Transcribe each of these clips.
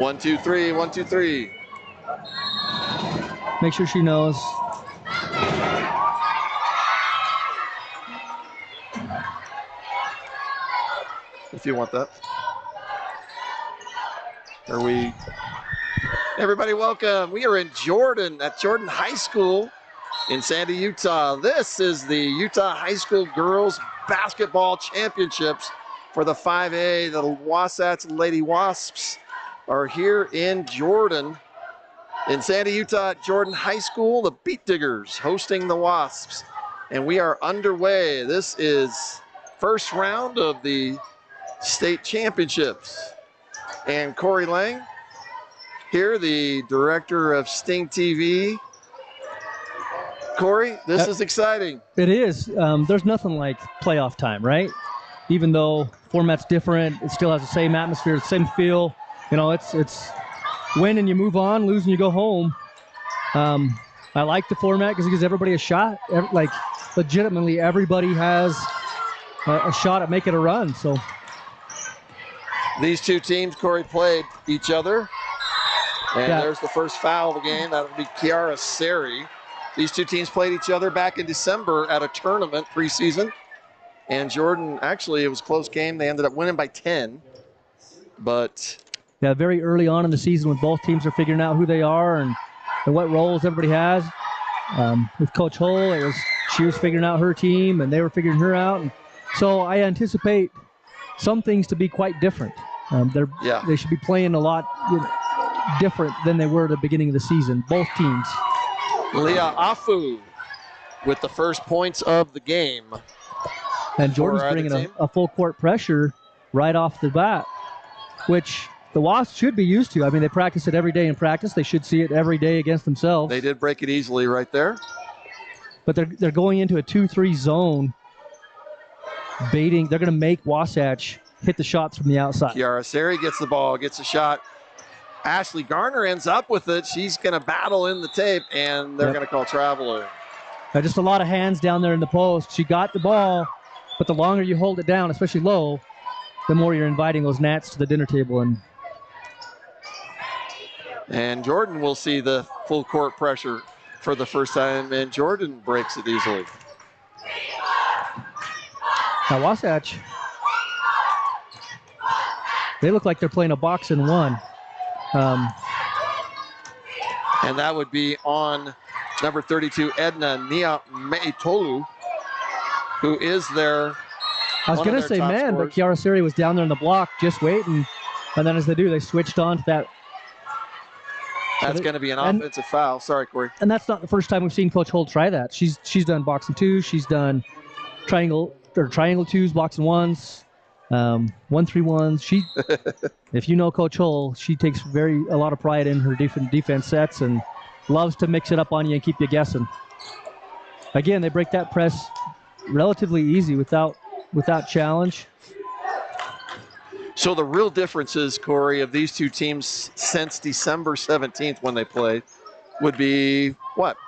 1, 2, 3, 1, 2, 3. Make sure she knows. If you want that. Everybody welcome. We are in Jordan at Jordan High School in Sandy, Utah. This is the Utah High School Girls Basketball Championships for the 5A. The Wasatch Lady Wasps are here in Jordan. In Sandy, Utah at Jordan High School, the Beat Diggers hosting the Wasps. And we are underway. This is first round of the state championships. And Corey Lang here, the director of Stingtv. Corey, this is exciting. It is. There's nothing like playoff time, right? Even though format's different, it still has the same atmosphere, the same feel. You know, it's win and you move on, lose and you go home. I like the format because it gives everybody a shot. Like, legitimately, everybody has a shot at making a run. So these two teams, Corey, played each other. And there's the first foul of the game. That would be Kiara Seri. These two teams played each other back in December at a tournament preseason. And Jordan, actually, it was a close game. They ended up winning by 10. But yeah, very early on in the season when both teams are figuring out who they are and what roles everybody has. With Coach Hull, she was figuring out her team and they were figuring her out. And so I anticipate some things to be quite different. They should be playing a lot different than they were at the beginning of the season, both teams. Leah Afu with the first points of the game. And Jordan's bringing a full court pressure right off the bat, which the Wasps should be used to. I mean, they practice it every day in practice. They should see it every day against themselves. They did break it easily right there. But they're going into a 2-3 zone, baiting. They're going to make Wasatch hit the shots from the outside. Kiara Seri gets the ball, gets a shot. Ashley Garner ends up with it. She's going to battle in the tape, and they're going to call traveler. Just a lot of hands down there in the post. She got the ball, but the longer you hold it down, especially low, the more you're inviting those gnats to the dinner table. And Jordan will see the full court pressure for the first time, and Jordan breaks it easily. Now Wasatch, they look like they're playing a box and one. And that would be on number 32, Edna Niameitolu, who is their I was going to say man, but Kiara Seri was down there in the block just waiting. And then as they do, they switched on to that. That's going to be an offensive foul. Sorry, Corey. And that's not the first time we've seen Coach Hull try that. She's done box and twos. She's done triangle twos, box and ones. 1-3-1s. If you know Coach Hull, she takes a lot of pride in her different defense sets and loves to mix it up on you and keep you guessing. Again, they break that press relatively easy without challenge. So the real differences, Corey, of these two teams since December 17th when they played would be what?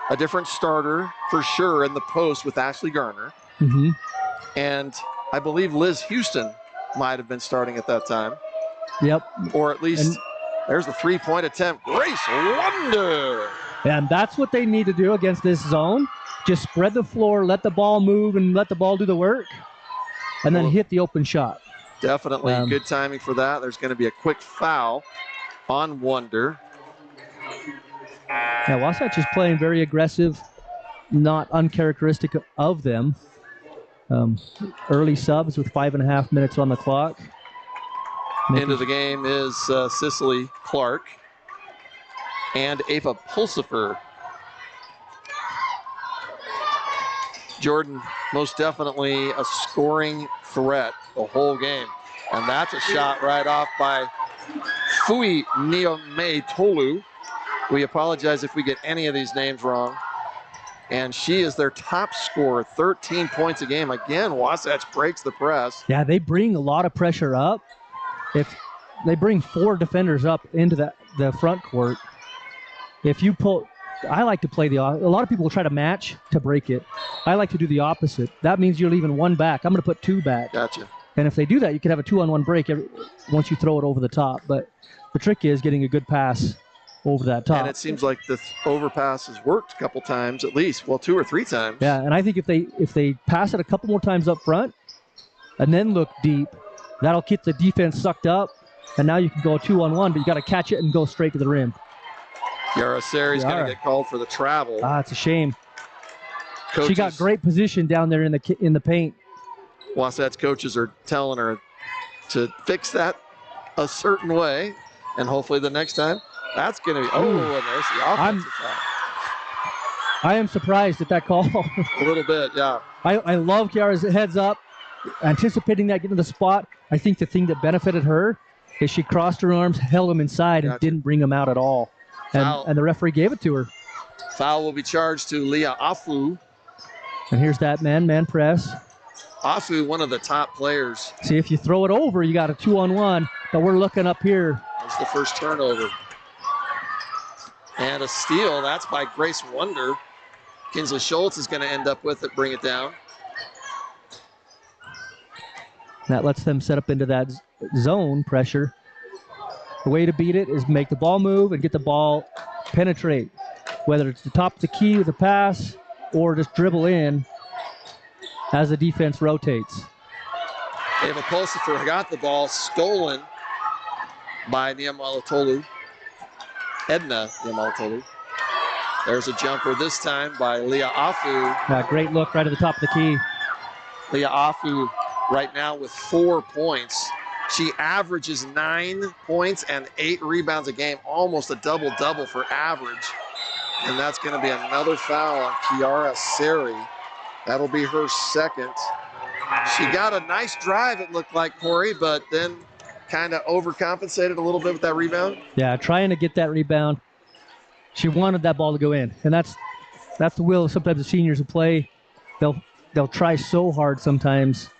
A different starter for sure in the post with Ashley Garner. Mm-hmm. And I believe Liz Houston might have been starting at that time. Yep. Or at least there's the three-point attempt. Grace Wonder. And that's what they need to do against this zone. Just spread the floor, let the ball move, and let the ball do the work. And then hit the open shot. Definitely good timing for that. There's going to be a quick foul on Wonder. Yeah, Wasatch is playing very aggressive, not uncharacteristic of them. Early subs with 5.5 minutes on the clock. Into the game is Cicely Clark and Ava Pulsifer. Jordan, most definitely a scoring threat the whole game. And that's a shot right off by Fui Niameitolu. We apologize if we get any of these names wrong. And she is their top scorer, 13 points a game. Again, Wasatch breaks the press. Yeah, they bring a lot of pressure up. If they bring 4 defenders up into the front court, if you pull, I like to play a lot of people will try to match to break it. I like to do the opposite. That means you're leaving 1 back. I'm going to put 2 back. Gotcha. And if they do that, you could have a 2-on-1 break once you throw it over the top. But the trick is getting a good pass over that top. And it seems like the overpass has worked a couple times at least. Well, 2 or 3 times. Yeah, and I think if they pass it a couple more times up front and then look deep, that'll keep the defense sucked up. And now you can go 2-on-1, but you got to catch it and go straight to the rim. Kiara Sari's going to get called for the travel. It's a shame. Coaches, she got great position down there in the paint. Wasatch coaches are telling her to fix that a certain way, and hopefully the next time that's going to be. And there's the offensive foul. I am surprised at that call. A little bit, yeah. I love Kiara's heads up, anticipating that getting to the spot. I think the thing that benefited her is she crossed her arms, held them inside, and didn't bring them out at all. And the referee gave it to her. Foul will be charged to Leah Afu. And here's that man press. Afu, one of the top players. See, if you throw it over, you got a 2-on-1, but we're looking up here. That's the first turnover. And a steal, that's by Grace Wonder. Kinsley Schultz is going to end up with it, bring it down. That lets them set up into that zone pressure. The way to beat it is make the ball move and get the ball penetrate, whether it's the top of the key with a pass or just dribble in as the defense rotates. Ava Pulsifer got the ball stolen by Niamalatolu. Edna Niamalatolu. There's a jumper this time by Leah Afu. Great look right at the top of the key. Leah Afu right now with 4 points. She averages 9 points and 8 rebounds a game, almost a double-double for average. And that's going to be another foul on Kiara Sari. That'll be her second. She got a nice drive, it looked like, Corey, but then kind of overcompensated a little bit with that rebound. Yeah, trying to get that rebound. She wanted that ball to go in, and that's the will of sometimes the seniors who play. They'll try so hard sometimes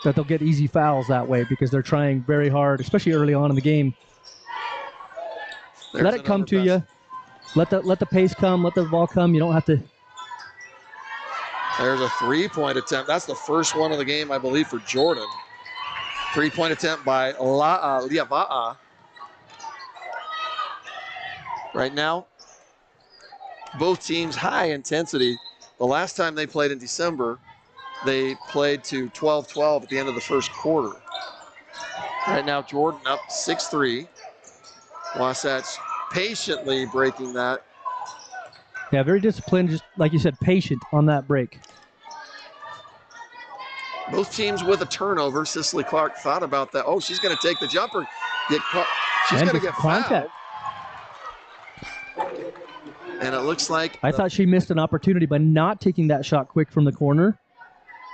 that they'll get easy fouls that way because they're trying very hard, especially early on in the game. Let it come to you. Let the pace come. Let the ball come. You don't have to. There's a 3-point attempt. That's the first one of the game, I believe, for Jordan. 3-point attempt by Liava'a. Right now, both teams high intensity. The last time they played in December, they played to 12-12 at the end of the first quarter. Right now, Jordan up 6-3. Wasatch patiently breaking that. Yeah, very disciplined, just like you said, patient on that break. Both teams with a turnover. Cicely Clark thought about that. Oh, she's going to take the jumper. She's going to get fouled. And it looks like... I thought she missed an opportunity by not taking that shot quick from the corner.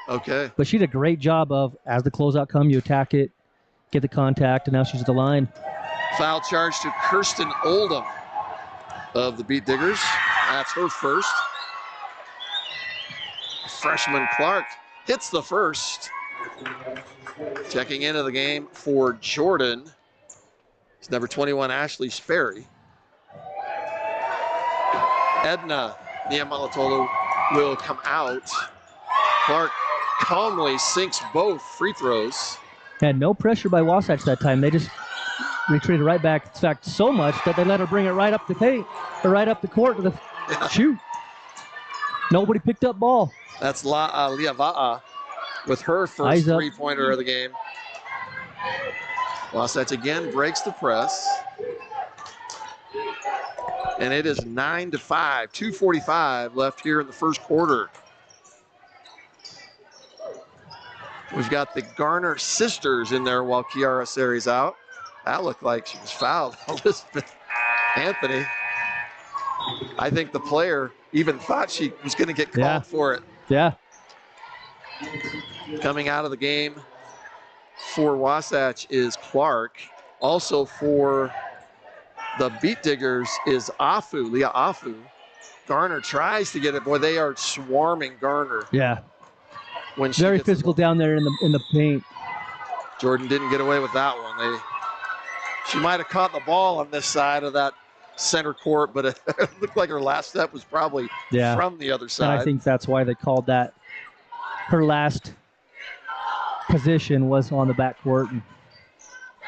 Okay. But she did a great job of, as the closeout come, you attack it, get the contact, and now she's at the line. Foul charge to Kirsten Oldham of the Beat Diggers. That's her first. Freshman Clark hits the first. Checking into the game for Jordan. It's number 21, Ashley Sperry. Edna Niamalatolu will come out. Clark calmly sinks both free throws. Had no pressure by Wasatch that time. They just retreated right back. In fact, so much that they let her bring it right up the paint, or right up the court to the shoot. Nobody picked up ball. That's Liava'a with her first three-pointer of the game. Wasatch again breaks the press. And it is 9-5, 2:45 left here in the first quarter. We've got the Garner sisters in there while Kiara Sari's out. That looked like she was fouled. Elizabeth Anthony. I think the player even thought she was going to get called for it. Yeah. Coming out of the game for Wasatch is Clark. Also for the Beat Diggers is Afu, Leah Afu. Garner tries to get it. Boy, they are swarming Garner. Yeah. When she very physical down there in the paint. Jordan didn't get away with that one. She might have caught the ball on this side of that center court, but it looked like her last step was probably from the other side. And I think that's why they called that her last position was on the backcourt. And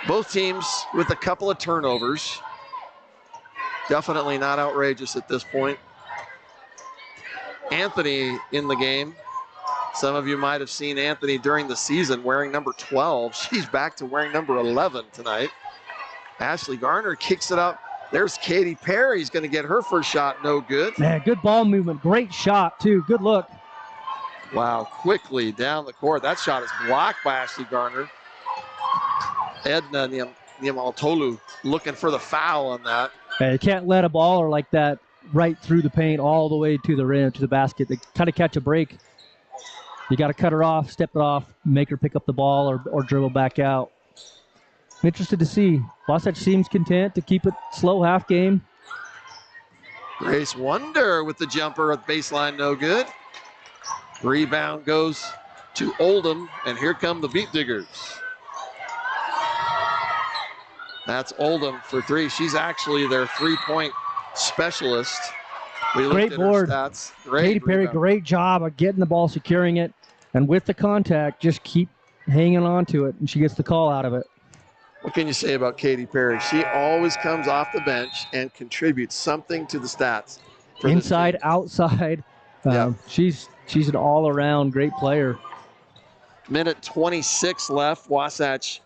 both teams with a couple of turnovers. Definitely not outrageous at this point. Anthony in the game. Some of you might have seen Anthony during the season wearing number 12. She's back to wearing number 11 tonight. Ashley Garner kicks it up. There's Katy Perry's going to get her first shot. No good. Man, good ball movement. Great shot, too. Good look. Wow, quickly down the court. That shot is blocked by Ashley Garner. Edna Niamaltolu looking for the foul on that. You can't let a baller like that right through the paint all the way to the rim, to the basket. They kind of catch a break. You got to cut her off, step it off, make her pick up the ball or dribble back out. I'm interested to see. Wasatch seems content to keep it slow half game. Grace Wonder with the jumper at baseline, no good. Rebound goes to Oldham, and here come the Beat Diggers. That's Oldham for three. She's actually their three-point specialist. We Great board. Stats. Katy Perry, great job of getting the ball, securing it, and with the contact, just keep hanging on to it, and she gets the call out of it. What can you say about Katy Perry? She always comes off the bench and contributes something to the stats. Inside, outside. Yeah. She's an all-around great player. Minute 26 left. Wasatch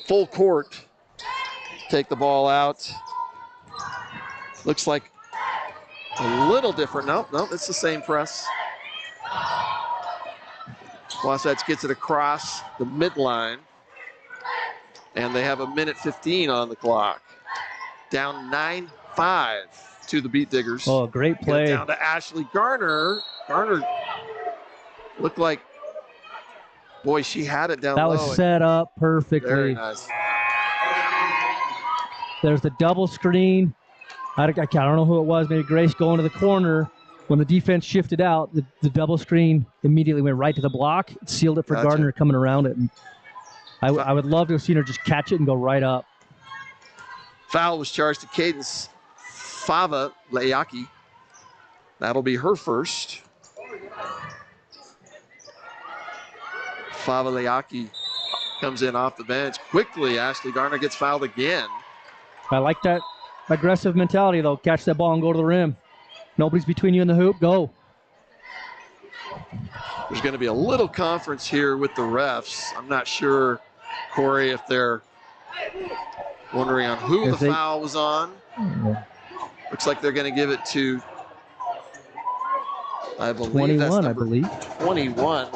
full court. Take the ball out. Looks like a little different. No, it's the same press. Wasatch gets it across the midline. And they have a minute 15 on the clock. Down 9-5 to the Beat Diggers. Oh, great play. Get down to Ashley Garner. Garner looked like, boy, she had it down low. That was set up perfectly. Very nice. There's the double screen. I don't know who it was. Maybe Grace going to the corner. When the defense shifted out, the double screen immediately went right to the block. It sealed it for Gardner coming around it. And I would love to have seen her just catch it and go right up. Foul was charged to Cadence Fava Leaki. That'll be her first. Fava Leaki comes in off the bench. Quickly, Ashley Garner gets fouled again. I like that aggressive mentality, though. Catch that ball and go to the rim. Nobody's between you and the hoop. Go. There's going to be a little conference here with the refs. I'm not sure, Corey, if they're wondering on who the foul was on. Looks like they're going to give it to, I believe 21, that's number I believe. 21.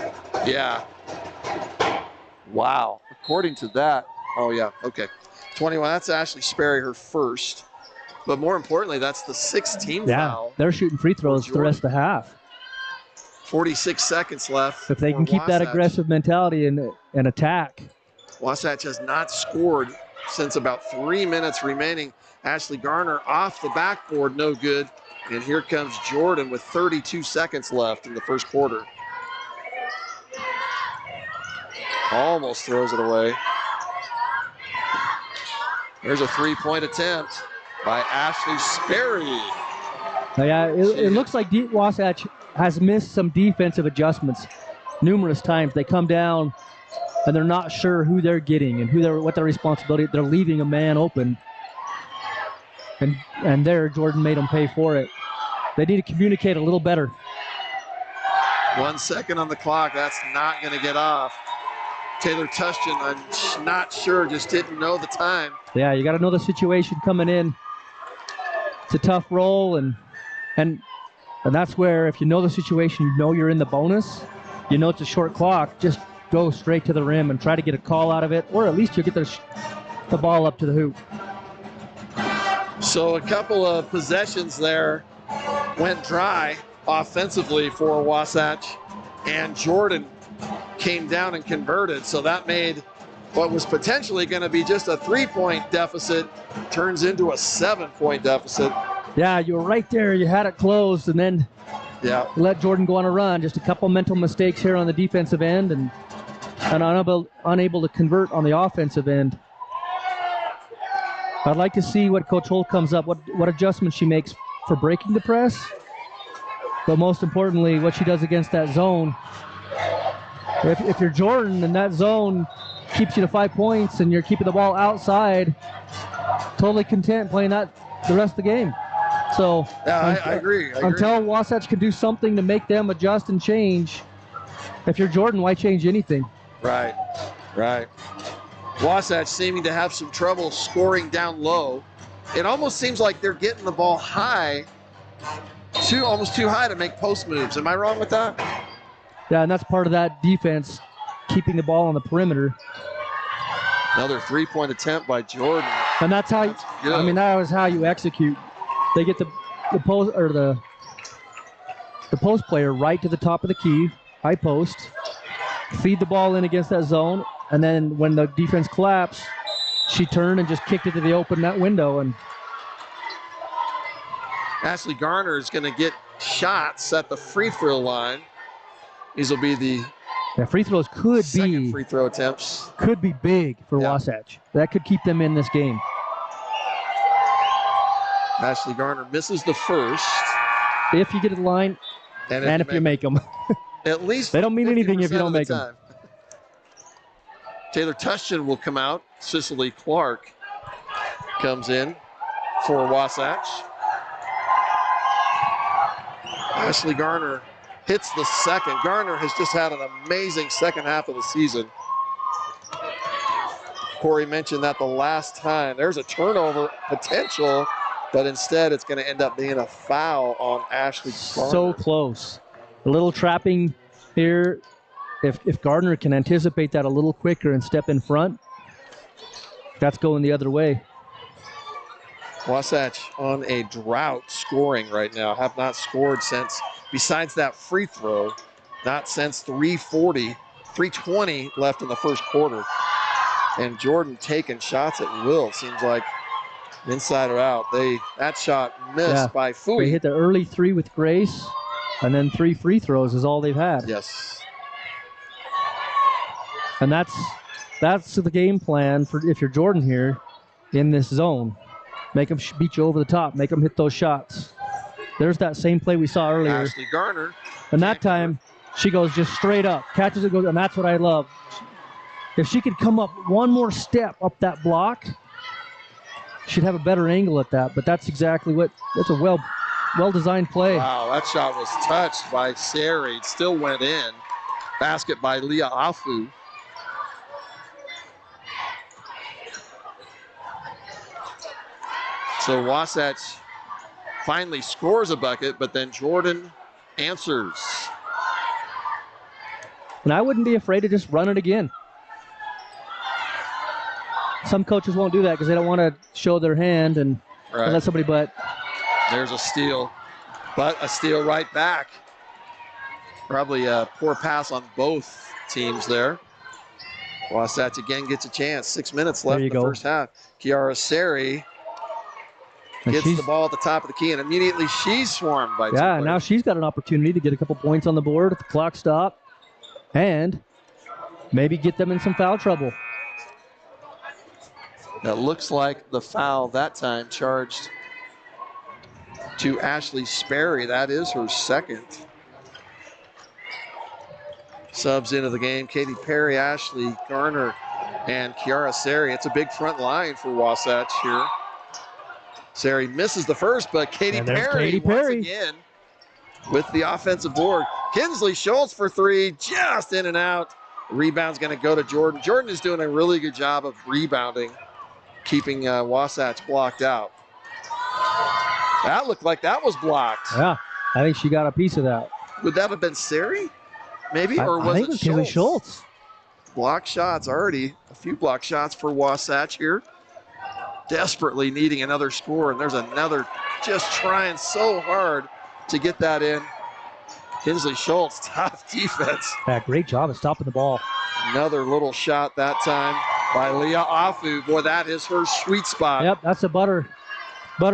Yeah. Wow. According to that, oh, yeah, okay. 21, that's Ashley Sperry, her first. But more importantly, that's the 16th foul. They're shooting free throws for the rest of the half. 46 seconds left. If they can keep that aggressive mentality and attack. Wasatch has not scored since about 3 minutes remaining. Ashley Garner off the backboard, no good. And here comes Jordan with 32 seconds left in the first quarter. Almost throws it away. There's a three-point attempt by Ashley Sperry. Yeah, it looks like Wasatch has missed some defensive adjustments numerous times. They come down and they're not sure who they're getting and what their responsibility. They're leaving a man open, and there Jordan made them pay for it. They need to communicate a little better. 1 second on the clock. That's not going to get off. Taylor Tushton, I'm not sure, just didn't know the time. Yeah, you got to know the situation coming in. It's a tough roll, and that's where if you know the situation, you know you're in the bonus, you know it's a short clock, just go straight to the rim and try to get a call out of it, or at least you'll get the ball up to the hoop. So a couple of possessions there went dry offensively for Wasatch, and Jordan came down and converted. So that made what was potentially going to be just a 3-point deficit turns into a 7-point deficit. Yeah, you were right there. You had it closed, and then let Jordan go on a run. Just a couple mental mistakes here on the defensive end, and unable to convert on the offensive end. I'd like to see what Coach Holt comes up, what adjustments she makes for breaking the press, but most importantly, what she does against that zone. If you're Jordan and that zone keeps you to 5 points and you're keeping the ball outside, totally content playing that the rest of the game. So yeah, I agree. Until Wasatch can do something to make them adjust and change, if you're Jordan, why change anything? Right. Wasatch seeming to have some trouble scoring down low. It almost seems like they're getting the ball high, almost too high to make post moves. Am I wrong with that? Yeah, and that's part of that defense, keeping the ball on the perimeter. Another three-point attempt by Jordan. And that's how that was how you execute. They get the post or the post player right to the top of the key, high post, feed the ball in against that zone, and then when the defense collapsed, she turned and just kicked it to the open net window. And Ashley Garner is going to get shots at the free throw line. These will be the free throws second free throw attempts. Could be big for Wasatch. That could keep them in this game. Ashley Garner misses the first. If you get to the line, and if you make them. At least they don't mean anything if you don't make them. Taylor Tushton will come out. Cicely Clark comes in for Wasatch. Ashley Garner hits the second. Garner has just had an amazing second half of the season. Corey mentioned that the last time. There's a turnover potential, but instead it's going to end up being a foul on Ashley Garner. So close. A little trapping here. If Gardner can anticipate that a little quicker and step in front, that's going the other way. Wasatch on a drought scoring right now. Have not scored since, besides that free throw, not since 3:20 left in the first quarter. And Jordan taking shots at will. Seems like inside or out. That shot missed by Fui. They hit the early three with grace, and then 3 free throws is all they've had. Yes. And that's the game plan for if you're Jordan here in this zone. Make them beat you over the top. Make them hit those shots. There's that same play we saw earlier. Ashley Garner. And that time, she goes just straight up. Catches it, goes, and that's what I love. If she could come up one more step up that block, she'd have a better angle at that. But that's exactly that's a well-designed play. Wow, that shot was touched by Sari. It still went in. Basket by Leah Afu. So Wasatch finally scores a bucket, but then Jordan answers. And I wouldn't be afraid to just run it again. Some coaches won't do that because they don't want to show their hand and let somebody but. There's a steal, but a steal right back. Probably a poor pass on both teams there. Wasatch again gets a chance. 6 minutes left in the first half. Kiara Sari gets the ball at the top of the key, and immediately she's swarmed by two players. Now she's got an opportunity to get a couple points on the board at the clock stop and maybe get them in some foul trouble. That looks like the foul that time charged to Ashley Sperry. That is her second. Subs into the game, Katie Perry, Ashley Garner, and Kiara Sari. It's a big front line for Wasatch here. Sari misses the first, but Katie Perry once again with the offensive board. Kinsley Schultz for three, just in and out. Rebound's going to go to Jordan. Jordan is doing a really good job of rebounding, keeping Wasatch blocked out. That looked like that was blocked. Yeah, I think she got a piece of that. Would that have been Sari? Maybe, or was it Kinsley Schultz? Block shots already. A few block shots for Wasatch here. Desperately needing another score, and there's another just trying so hard to get that in. Kinsley Schultz, tough defense. Yeah, great job of stopping the ball. Another little shot that time by Leah Afu. Boy, that is her sweet spot. Yep, that's a butter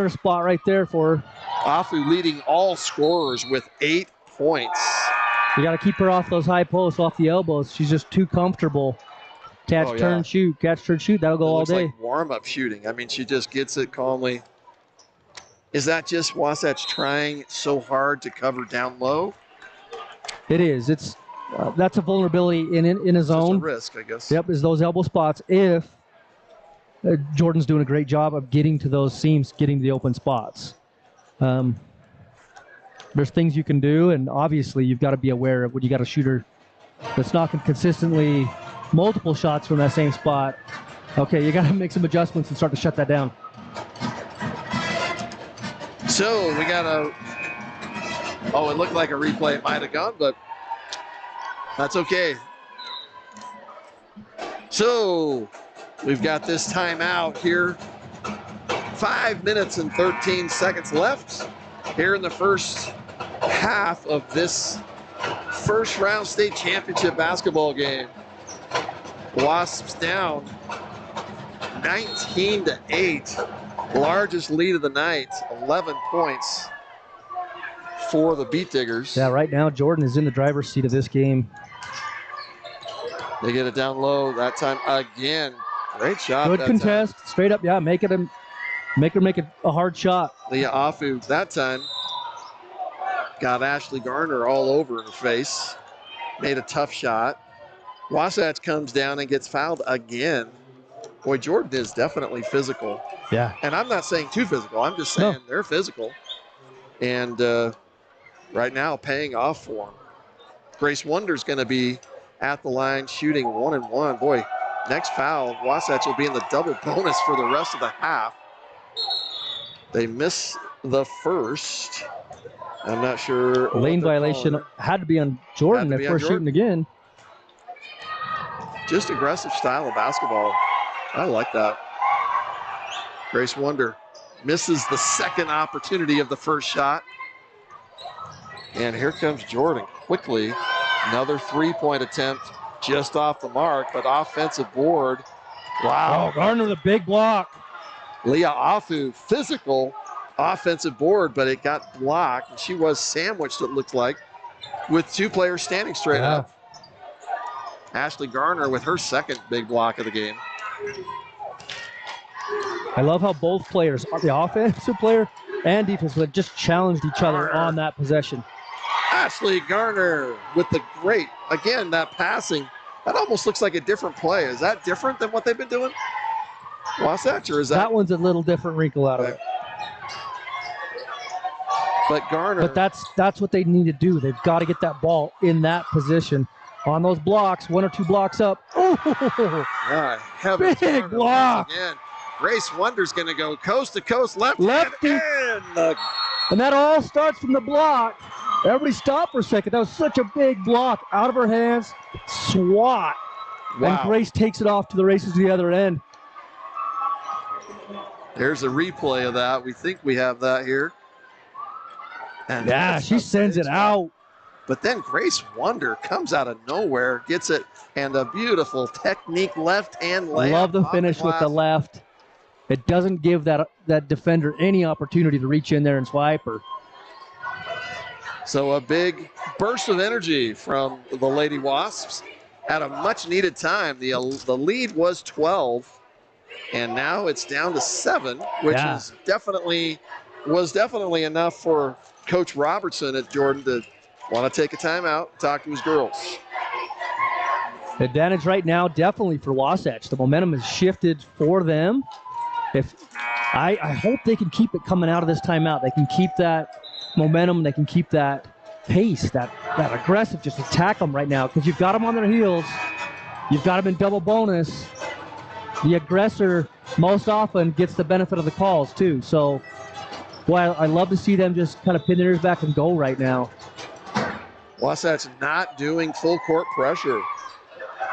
spot right there for her. Afu leading all scorers with 8 points. You got to keep her off those high posts, off the elbows. She's just too comfortable. Catch, turn, shoot. Catch, turn, shoot. That'll go all day. Like warm-up shooting. I mean, she just gets it calmly. Is that just Wasatch trying so hard to cover down low? It is. It's that's a vulnerability in a zone. It's a risk, I guess. Yep, is those elbow spots if Jordan's doing a great job of getting to those seams, getting to the open spots. There's things you can do, and obviously you've got to be aware of when you got a shooter that's knocking consistently multiple shots from that same spot. Okay, you got to make some adjustments and start to shut that down. So we got it looked like a replay might have gone, but that's okay. So we've got this timeout here. 5 minutes and 13 seconds left here in the first half of this first round state championship basketball game. Wasps down 19-8. Largest lead of the night, 11 points for the Beat Diggers. Yeah, right now Jordan is in the driver's seat of this game. They get it down low that time again. Great shot. Good contest, straight up. Yeah, make her make it a hard shot. Leah Afu that time got Ashley Garner all over her face. Made a tough shot. Wasatch comes down and gets fouled again. Boy, Jordan is definitely physical. Yeah. And I'm not saying too physical. I'm just saying they're physical. And right now paying off for them. Grace Wonder's going to be at the line shooting 1-1. Boy, next foul, Wasatch will be in the double bonus for the rest of the half. They miss the first. I'm not sure. Lane violation had to be on Jordan if we're shooting again. Just aggressive style of basketball. I like that. Grace Wonder misses the second opportunity of the first shot. And here comes Jordan quickly. Another three-point attempt just off the mark, but offensive board. Wow. Oh, Garner with a big block. Leah Afu, physical offensive board, but it got blocked. And she was sandwiched, it looked like, with two players standing straight up. Ashley Garner with her second big block of the game. I love how both players, the offensive player and defensive, just challenged each other on that possession. Ashley Garner with the great, again, that passing. That almost looks like a different play. Is that different than what they've been doing? Wasatch, or is that? That one's a little different wrinkle out of it. But Garner. But that's what they need to do. They've got to get that ball in that position. On those blocks, one or two blocks up. Oh, big block. Again. Grace Wonder's going to go coast to coast, lefty. And that all starts from the block. Everybody stop for a second. That was such a big block. Out of her hands, swat. Wow. And Grace takes it off to the races to the other end. There's a replay of that. We think we have that here. And yeah, she sends it out. But then Grace Wonder comes out of nowhere, gets it, and a beautiful technique left-hand layup. Love the finish with the left. It doesn't give that defender any opportunity to reach in there and swipe her. So a big burst of energy from the Lady Wasps at a much-needed time. The lead was 12, and now it's down to 7, which is definitely enough for Coach Robertson at Jordan to want to take a timeout, talk to his girls. Advantage right now, definitely for Wasatch. The momentum has shifted for them. I hope they can keep it coming out of this timeout. They can keep that momentum. They can keep that pace, that aggressive, just attack them right now because you've got them on their heels. You've got them in double bonus. The aggressor most often gets the benefit of the calls too. So, boy, I love to see them just kind of pin their ears back and go right now. Wasatch not doing full court pressure.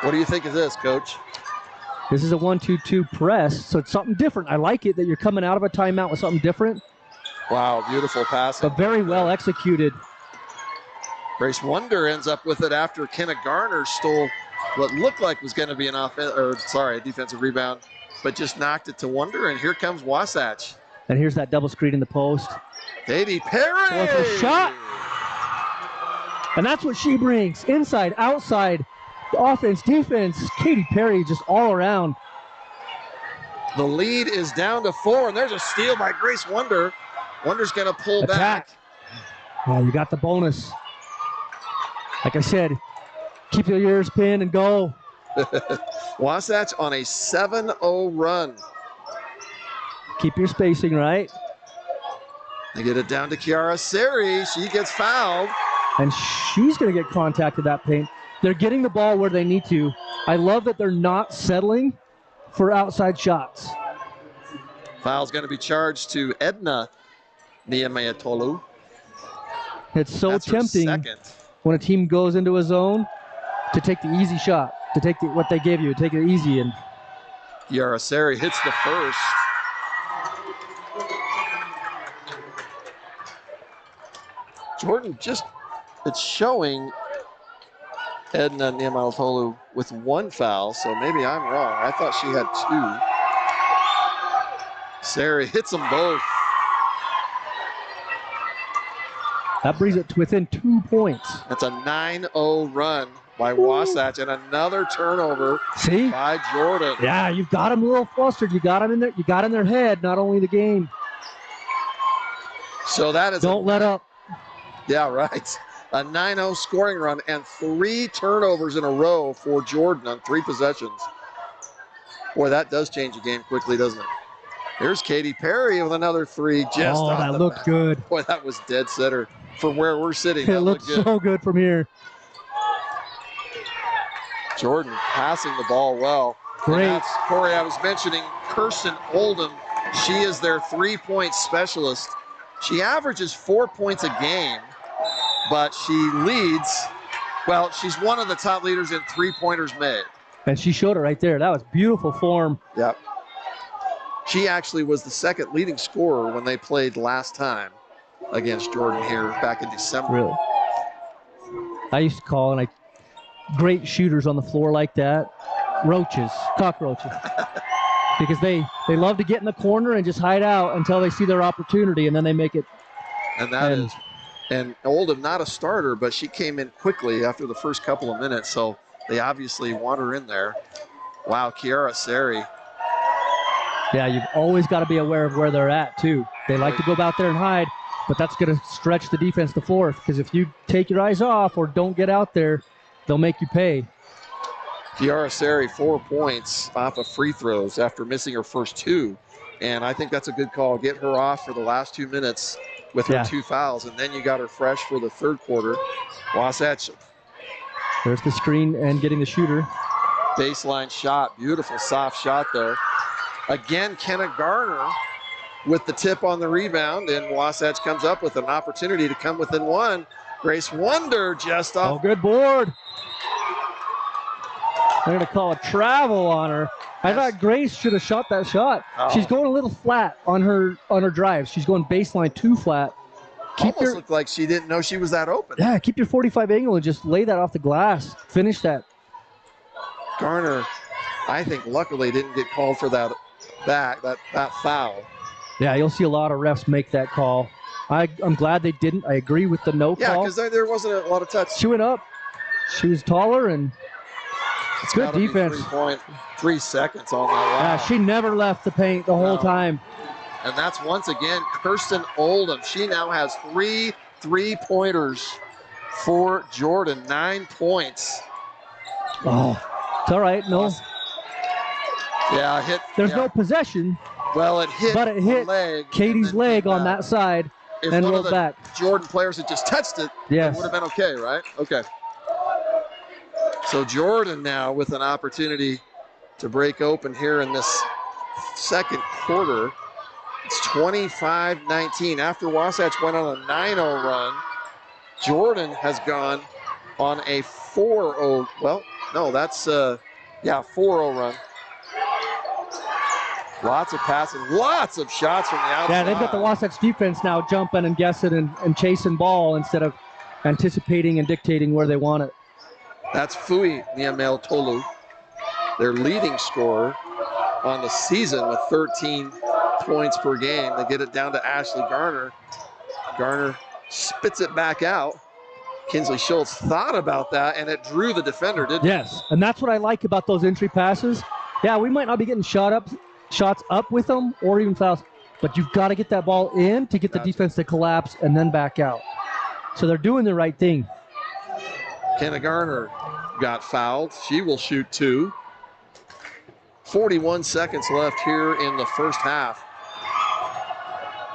What do you think of this, Coach? This is a 1-2-2 press, so it's something different. I like it that you're coming out of a timeout with something different. Wow, beautiful passing. But very well executed. Grace Wonder ends up with it after Kenna Garner stole what looked like was going to be a defensive rebound, but just knocked it to Wonder, and here comes Wasatch. And here's that double screen in the post. Katie Perry! Fourth a shot! And that's what she brings. Inside, outside, offense, defense. Katie Perry just all around. The lead is down to 4, and there's a steal by Grace Wonder. Wonder's going to pull back. Well, you got the bonus. Like I said, Keep your ears pinned and go. Wasatch on a 7-0 run. Keep your spacing right. They get it down to Kiara Seri. She gets fouled. And she's going to get contact at that paint. They're getting the ball where they need to. I love that they're not settling for outside shots. Foul's going to be charged to Edna Niamayatolu. It's so That's her tempting second. when a team goes into a zone to take the easy shot, to take what they give you, take it easy. And Kiara Seri hits the first. Jordan it's showing Edna Niamayatolu with one foul, so maybe I'm wrong. I thought she had two. Seri hits them both. that brings it to within 2 points. That's a 9-0 run by Wasatch, and another turnover See? by Jordan. Yeah, you've got them a little flustered. You got them in there. You got in their head, not only the game. So that is Don't let up. Yeah, right. A 9-0 scoring run and 3 turnovers in a row for Jordan on 3 possessions. Boy, that does change the game quickly, doesn't it? Here's Katie Perry with another 3. Just Oh, off that the looked bat. good. Boy, that was dead center from where we're sitting. It That looked looked good. so good from here. Jordan passing the ball well. Great. And that's, Corey, I was mentioning Kirsten Oldham. She is their 3-point specialist. She averages 4 points a game, but she leads. Well, she's one of the top leaders in 3-pointers made. And she showed it right there. That was beautiful form. Yep. She actually was the second leading scorer when they played last time against Jordan here back in December. Really. I used to call, and great shooters on the floor like that. Roaches, cockroaches. Because they love to get in the corner and just hide out until they see their opportunity, and then they make it. And Oldham, not a starter, but she came in quickly after the first couple of minutes, so they obviously want her in there. Wow, Kiara Seri. Yeah, you've always got to be aware of where they're at, too. They like to go out there and hide, but that's going to stretch the defense to fourth, because if you take your eyes off or don't get out there, they'll make you pay. Kiara Seri, 4 points off of free throws after missing her first 2. And I think that's a good call. Get her off for the last 2 minutes with her 2 fouls, and then you got her fresh for the third quarter. Wasatch. There's the screen and getting the shooter. Baseline shot. Beautiful soft shot there. Again, Kenna Garner with the tip on the rebound, and Wasatch comes up with an opportunity to come within 1. Grace Wonder just off. Oh, good board. They're going to call a travel on her. I thought Grace should have shot that shot. Oh. She's going a little flat on her drives. She's going baseline too flat. Almost looked like she didn't know she was that open. Yeah, keep your 45 angle and just lay that off the glass. Finish that. Garner, I think luckily didn't get called for that foul. Yeah, you'll see a lot of refs make that call. I'm glad they didn't. I agree with the no Yeah, call. because there wasn't a lot of touch. She went up. She was taller, and It's good defense. 3 seconds on that. Wow. Yeah, she never left the paint the whole time. And that's once again Kirsten Oldham. She now has 3 3-pointers for Jordan. 9 points. Oh, it's all right. No. Yeah, hit. There's no possession. Well, it hit. But it hit leg, Katie's leg on that side and rolled back. Jordan players had just touched it. Yes. It would have been okay, right? Okay. So Jordan now with an opportunity to break open here in this second quarter. It's 25-19. After Wasatch went on a 9-0 run, Jordan has gone on a 4-0. Well, no, that's 4-0 run. Lots of passing, lots of shots from the outside. Yeah, they've got the Wasatch defense now jumping and guessing and chasing ball instead of anticipating and dictating where they want it. That's Fui Niamayatolu, their leading scorer on the season with 13 points per game. They get it down to Ashley Garner. Garner spits it back out. Kinsley Schultz thought about that, and it drew the defender, didn't it? Yes, and that's what I like about those entry passes. Yeah, we might not be getting shots up with them or even fouls, but you've got to get that ball in to get the defense to collapse and then back out. So they're doing the right thing. Kenna Garner got fouled. She will shoot 2. 41 seconds left here in the first half.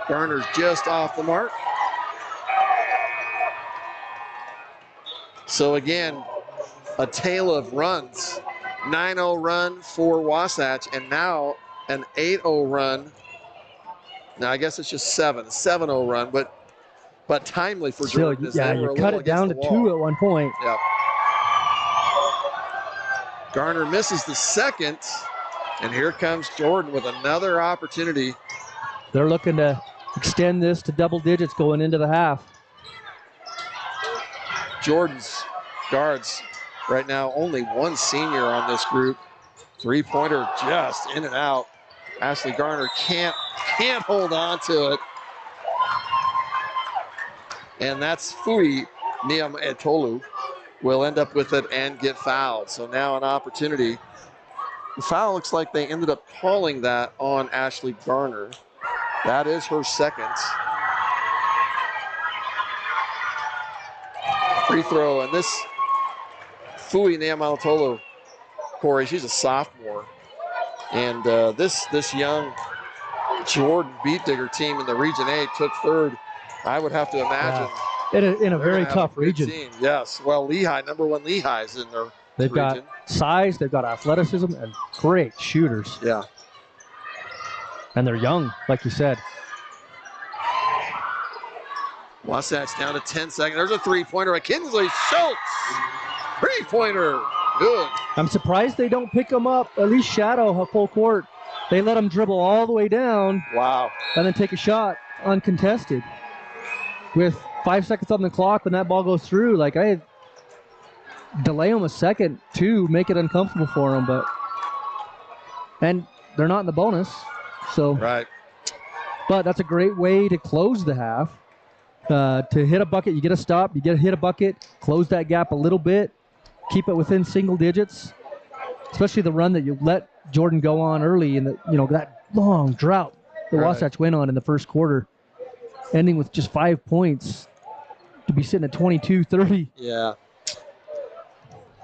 Garner's just off the mark. So again, a tale of runs. 9-0 run for Wasatch, and now an 8-0 run. Now I guess it's just 7, a 7-0 run, but timely for Jordan. Yeah, you cut it down to 2 at one point. Yep. Garner misses the second, and here comes Jordan with another opportunity. They're looking to extend this to double digits going into the half. Jordan's guards right now, only one senior on this group. 3-pointer just in and out. Ashley Garner can't hold on to it. And that's Fui Niametolu will end up with it and get fouled. So now an opportunity. The foul looks like they ended up calling that on Ashley Garner. That is her second. Free throw, and this Fui Niametolu, Corey, she's a sophomore. And this young Jordan Beat Digger team in the Region 8 took third. I would have to imagine. Yeah. In a very tough region. Team. Yes. Well, Lehigh, number 1 Lehigh's in their They've region. got size, they've got athleticism, and great shooters. Yeah. And they're young, like you said. Wasatch down to 10 seconds. There's a 3-pointer. A Kinsley Schultz. 3-pointer. Good. I'm surprised they don't pick them up, at least shadow full court. They let them dribble all the way down. Wow. And then take a shot uncontested. With 5 seconds on the clock when that ball goes through, like I delay them a second to make it uncomfortable for them, and they're not in the bonus. So, right. But that's a great way to close the half. To hit a bucket, you get a stop, hit a bucket, close that gap a little bit, keep it within single digits, especially the run that you let Jordan go on early in that long drought the Wasatch went on in the first quarter, ending with just 5 points to be sitting at 22-30. Yeah.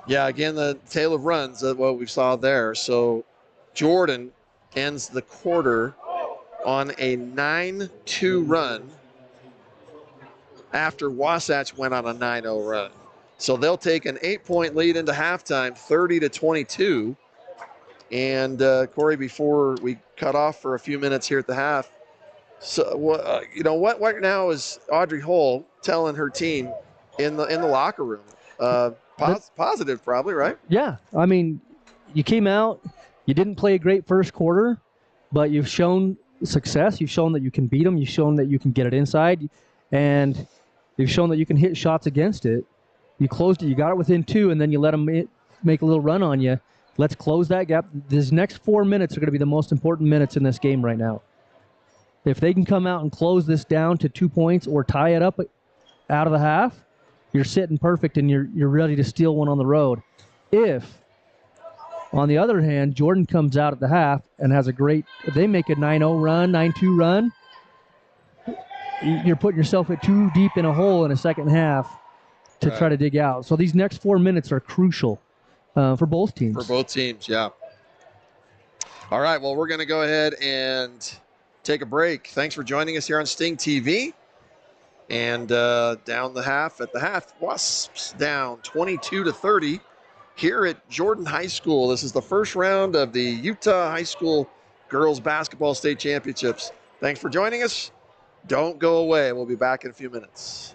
Yeah, again, the tale of runs, what we saw there. So Jordan ends the quarter on a 9-2 run after Wasatch went on a 9-0 run. So they'll take an 8-point lead into halftime, 30-22. And Corey, before we cut off for a few minutes here at the half, so what now is Audrey Hull telling her team in the locker room? Positive, probably, right? Yeah, I mean, you came out, you didn't play a great first quarter, but you've shown success. You've shown that you can beat them. You've shown that you can get it inside, and you've shown that you can hit shots against it. You closed it. You got it within 2, and then you let them make a little run on you. Let's close that gap. These next 4 minutes are going to be the most important minutes in this game right now. If they can come out and close this down to 2 points or tie it up out of the half, you're sitting perfect and you're ready to steal one on the road. If, on the other hand, Jordan comes out at the half and has they make a 9-0 run, 9-2 run, you're putting yourself too deep in a hole in a second half to try to dig out. So these next 4 minutes are crucial for both teams. For both teams, yeah. All right, well, we're going to go ahead and take a break. Thanks for joining us here on Stingtv. And down the half, at the half, Wasps down 22-30 here at Jordan High School. This is the first round of the Utah High School Girls Basketball State Championships. Thanks for joining us. Don't go away. We'll be back in a few minutes.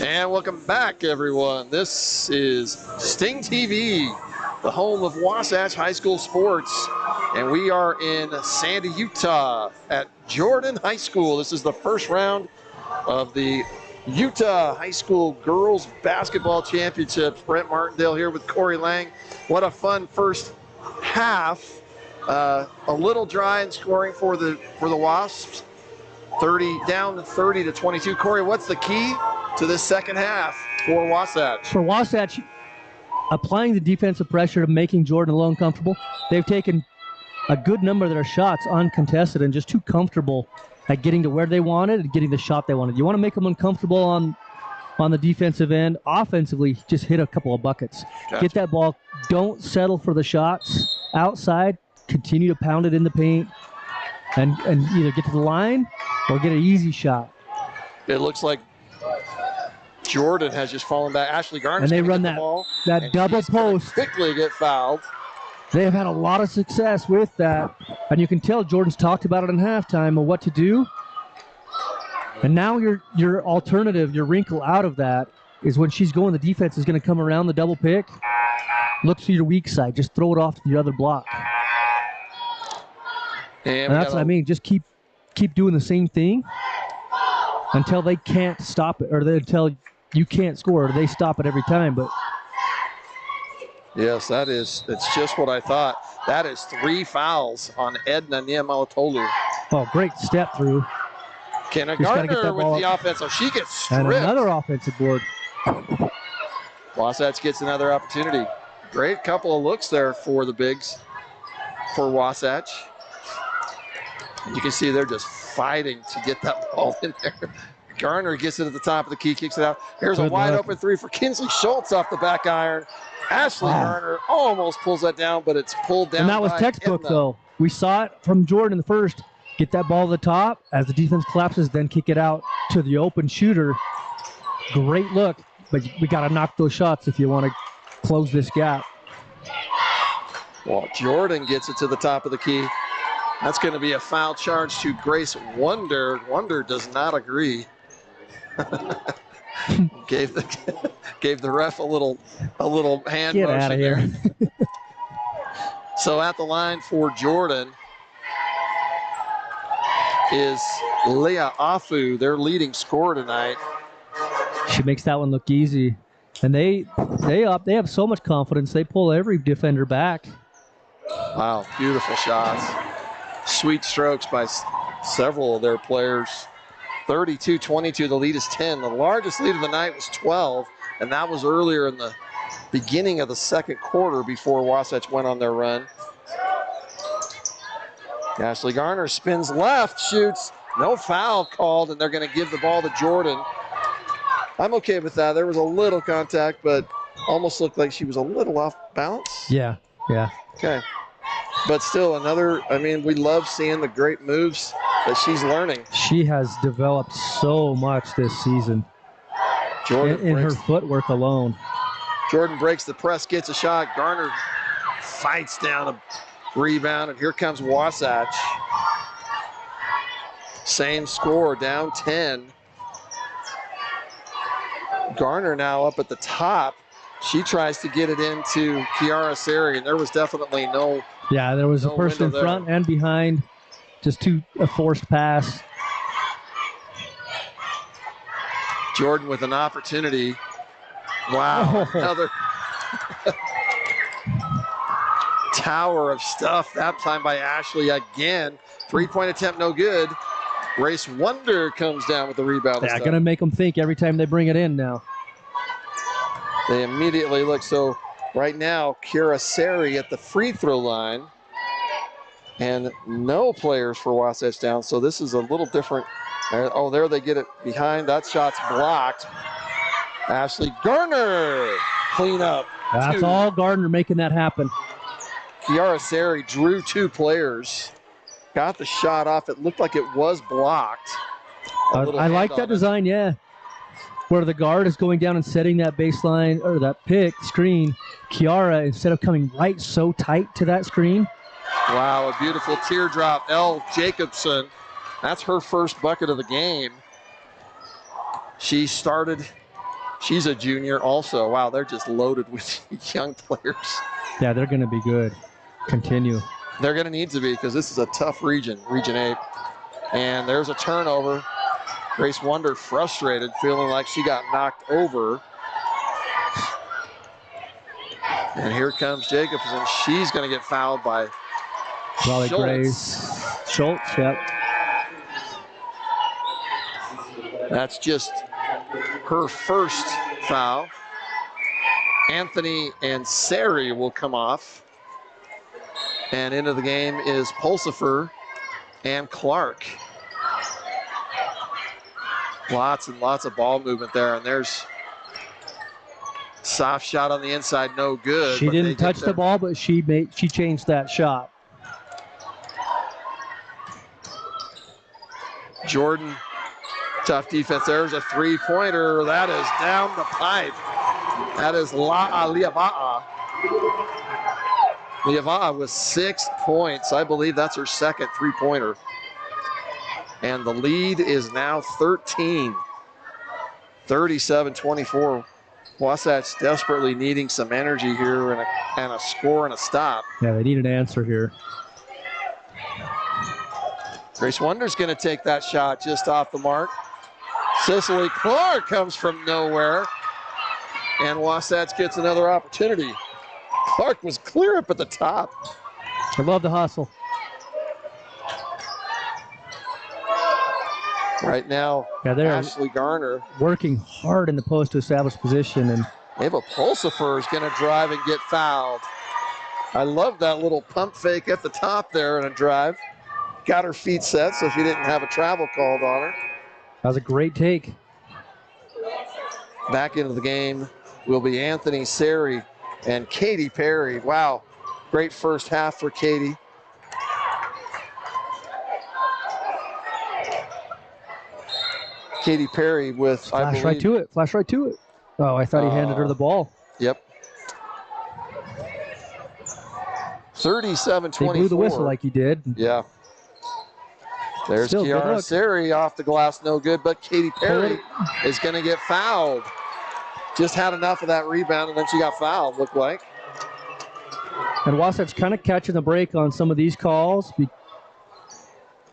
And welcome back, everyone. This is Stingtv, the home of Wasatch High School sports. And we are in Sandy, Utah at Jordan High School. This is the first round of the Utah High School Girls Basketball Championships. Brent Martindale here with Corey Lang. What a fun first half. A little dry in scoring for the Wasps. 30 down to 30 to 22. Corey, what's the key to this second half for Wasatch? For Wasatch, applying the defensive pressure to making Jordan a little uncomfortable. They've taken a good number of their shots uncontested and just too comfortable at getting to where they wanted and getting the shot they wanted. You want to make them uncomfortable on the defensive end. Offensively, just hit a couple of buckets. Gotcha. Get that ball. Don't settle for the shots outside. Continue to pound it in the paint and either get to the line or get an easy shot. It looks like Jordan has just fallen back. Ashley Garner's and they run the ball, that double post. Quickly get fouled. They have had a lot of success with that, and you can tell Jordan's talked about it in halftime of what to do. And now your alternative, your wrinkle out of that is when she's going, the defense is going to come around the double pick. Look to your weak side. Just throw it off to the other block. And that's what I mean. Just keep doing the same thing until they can't stop it, or until you can't score, or they stop it every time. But yes, it's just what I thought. That is 3 fouls on Edna Niamalotolu. Oh, great step through. Kenna Gardner with the offense. So she gets stripped. And another offensive board. Wasatch gets another opportunity. Great couple of looks there for the bigs for Wasatch. You can see they're just fighting to get that ball in there. Garner gets it at the top of the key, kicks it out. Here's a wide open three for Kinsley Schultz off the back iron. Ashley Garner almost pulls that down, but it's pulled down. And that was textbook, though. We saw it from Jordan in the first. Get that ball to the top. As the defense collapses, then kick it out to the open shooter. Great look, but we got to knock those shots if you want to close this gap. Well, Jordan gets it to the top of the key. That's going to be a foul charge to Grace Wonder. Wonder does not agree. gave the ref a little hand Get motion out of here. there. So at the line for Jordan is Leah Afu, their leading scorer tonight. She makes that one look easy. And they have so much confidence. They pull every defender back. Wow, beautiful shots. Sweet strokes by several of their players. 32-22, the lead is 10. The largest lead of the night was 12, and that was earlier in the beginning of the second quarter before Wasatch went on their run. Ashley Garner spins left, shoots, no foul called, and they're going to give the ball to Jordan. I'm okay with that. There was a little contact, but almost looked like she was a little off balance. Yeah. Okay. But still we love seeing the great moves that she's learning. She has developed so much this season in her footwork alone. Jordan breaks the press, gets a shot. Garner fights down a rebound, and here comes Wasatch. Same score, down 10. Garner now up at the top. She tries to get it into Kiara Sari, and there was definitely no. Yeah, there was a person in front and behind. Just a forced pass. Jordan with an opportunity. Wow, another tower of stuff, that time by Ashley again. 3-point attempt, no good. Grace Wonder comes down with the rebound. Yeah, going to make them think every time they bring it in now. They immediately look. So right now, Kiara Sari at the free throw line. And no players for Wasatch down. So this is a little different. Oh, there they get it behind. That shot's blocked. Ashley Garner, clean up. That's all Gardner making that happen. Kiara Sari drew 2 players. Got the shot off. It looked like it was blocked. I like that design, yeah. Where the guard is going down and setting that baseline or that pick screen. Kiara, instead of coming right so tight to that screen. Wow, a beautiful teardrop. Elle Jacobson, that's her first bucket of the game. She started She's a junior also. Wow, they're just loaded with young players. Yeah, they're going to be good. Continue. They're going to need to be because this is a tough region, Region 8. And there's a turnover. Grace Wonder frustrated, feeling like she got knocked over. And here comes Jacobs, and she's going to get fouled by Probably Schultz. Grace. Schultz, yep. That's just her first foul. Anthony and Sari will come off. And into the game is Pulsifer and Clark. Lots and lots of ball movement there, and there's soft shot on the inside, no good. She didn't touch the ball, but she changed that shot. Jordan, tough defense. There's a three-pointer. That is down the pipe. That is Liava'a. Liava'a with 6 points. I believe that's her second three-pointer. And the lead is now 13. 37-24. Wasatch desperately needing some energy here and a score and a stop. Yeah, they need an answer here. Grace Wonder's going to take that shot just off the mark. Cicely Clark comes from nowhere. And Wasatch gets another opportunity. Clark was clear up at the top. I love the hustle. Right now, yeah, they're Ashley Garner working hard in the post to establish position. And Ava Pulsifer is going to drive and get fouled. I love that little pump fake at the top there in a drive. Got her feet set so she didn't have a travel called on her. That was a great take. Back into the game will be Anthony Sari and Katie Perry. Wow, great first half for Katie. Katie Perry with, Flash right to it. Flash right to it. Oh, I thought he handed her the ball. Yep. 37-24. He blew the whistle like he did. Yeah. There's Still, Kiara Sari off the glass, no good, but Katie Perry is going to get fouled. Just had enough of that rebound, and then she got fouled, looked like. And Wasatch kind of catching the break on some of these calls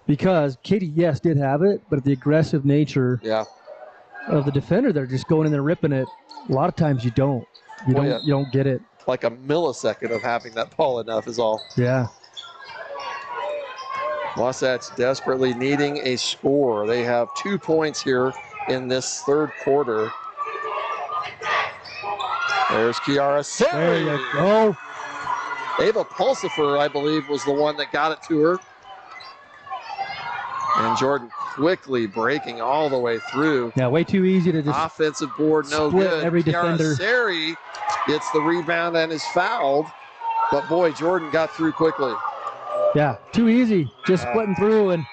because Katie, yes, did have it, but the aggressive nature of the defender, they're just going in there ripping it. A lot of times you don't. You don't get it. Like a millisecond of having that ball enough is all. Yeah. Wasatch desperately needing a score. They have 2 points here in this third quarter. There's Kiara Sari. There you go. Ava Pulsifer, I believe, was the one that got it to her. And Jordan quickly breaking all the way through. Yeah, way too easy to just offensive board, no good. Every Kiara defender. Sari gets the rebound and is fouled. But boy, Jordan got through quickly. Yeah, too easy. Just splitting through and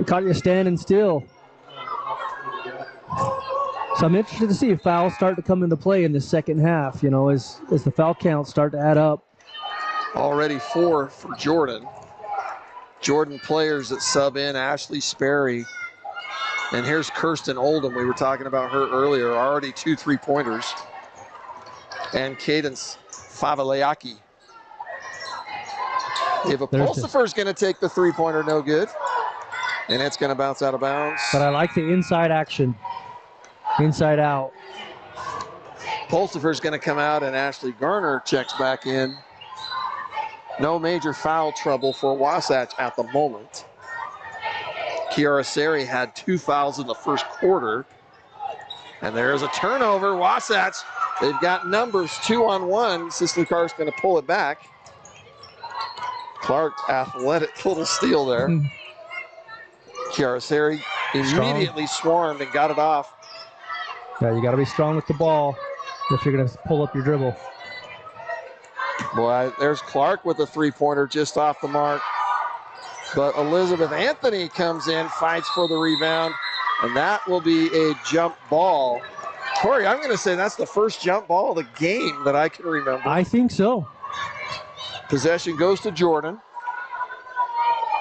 caught you standing still. So I'm interested to see if fouls start to come into play in the second half, you know, as the foul counts start to add up. Already 4 for Jordan. Jordan players that sub in, Ashley Sperry. And here's Kirsten Oldham. We were talking about her earlier. Already 2 3-pointers. And Cadence Favaleaki. Ava Pulsifer is going to take the 3-pointer, no good. And it's going to bounce out of bounds. But I like the inside action. Inside out. Pulsifer is going to come out, and Ashley Garner checks back in. No major foul trouble for Wasatch at the moment. Kiara Sari had 2 fouls in the first quarter. And there's a turnover. Wasatch, they've got numbers 2-on-1. Cicely Clark's going to pull it back. Clark, athletic little steal there. Kiara Sari immediately swarmed and got it off. Yeah, you got to be strong with the ball if you're going to pull up your dribble. Boy, there's Clark with a 3-pointer just off the mark. But Elizabeth Anthony comes in, fights for the rebound, and that will be a jump ball. Corey, I'm going to say that's the first jump ball of the game that I can remember. I think so. Possession goes to Jordan.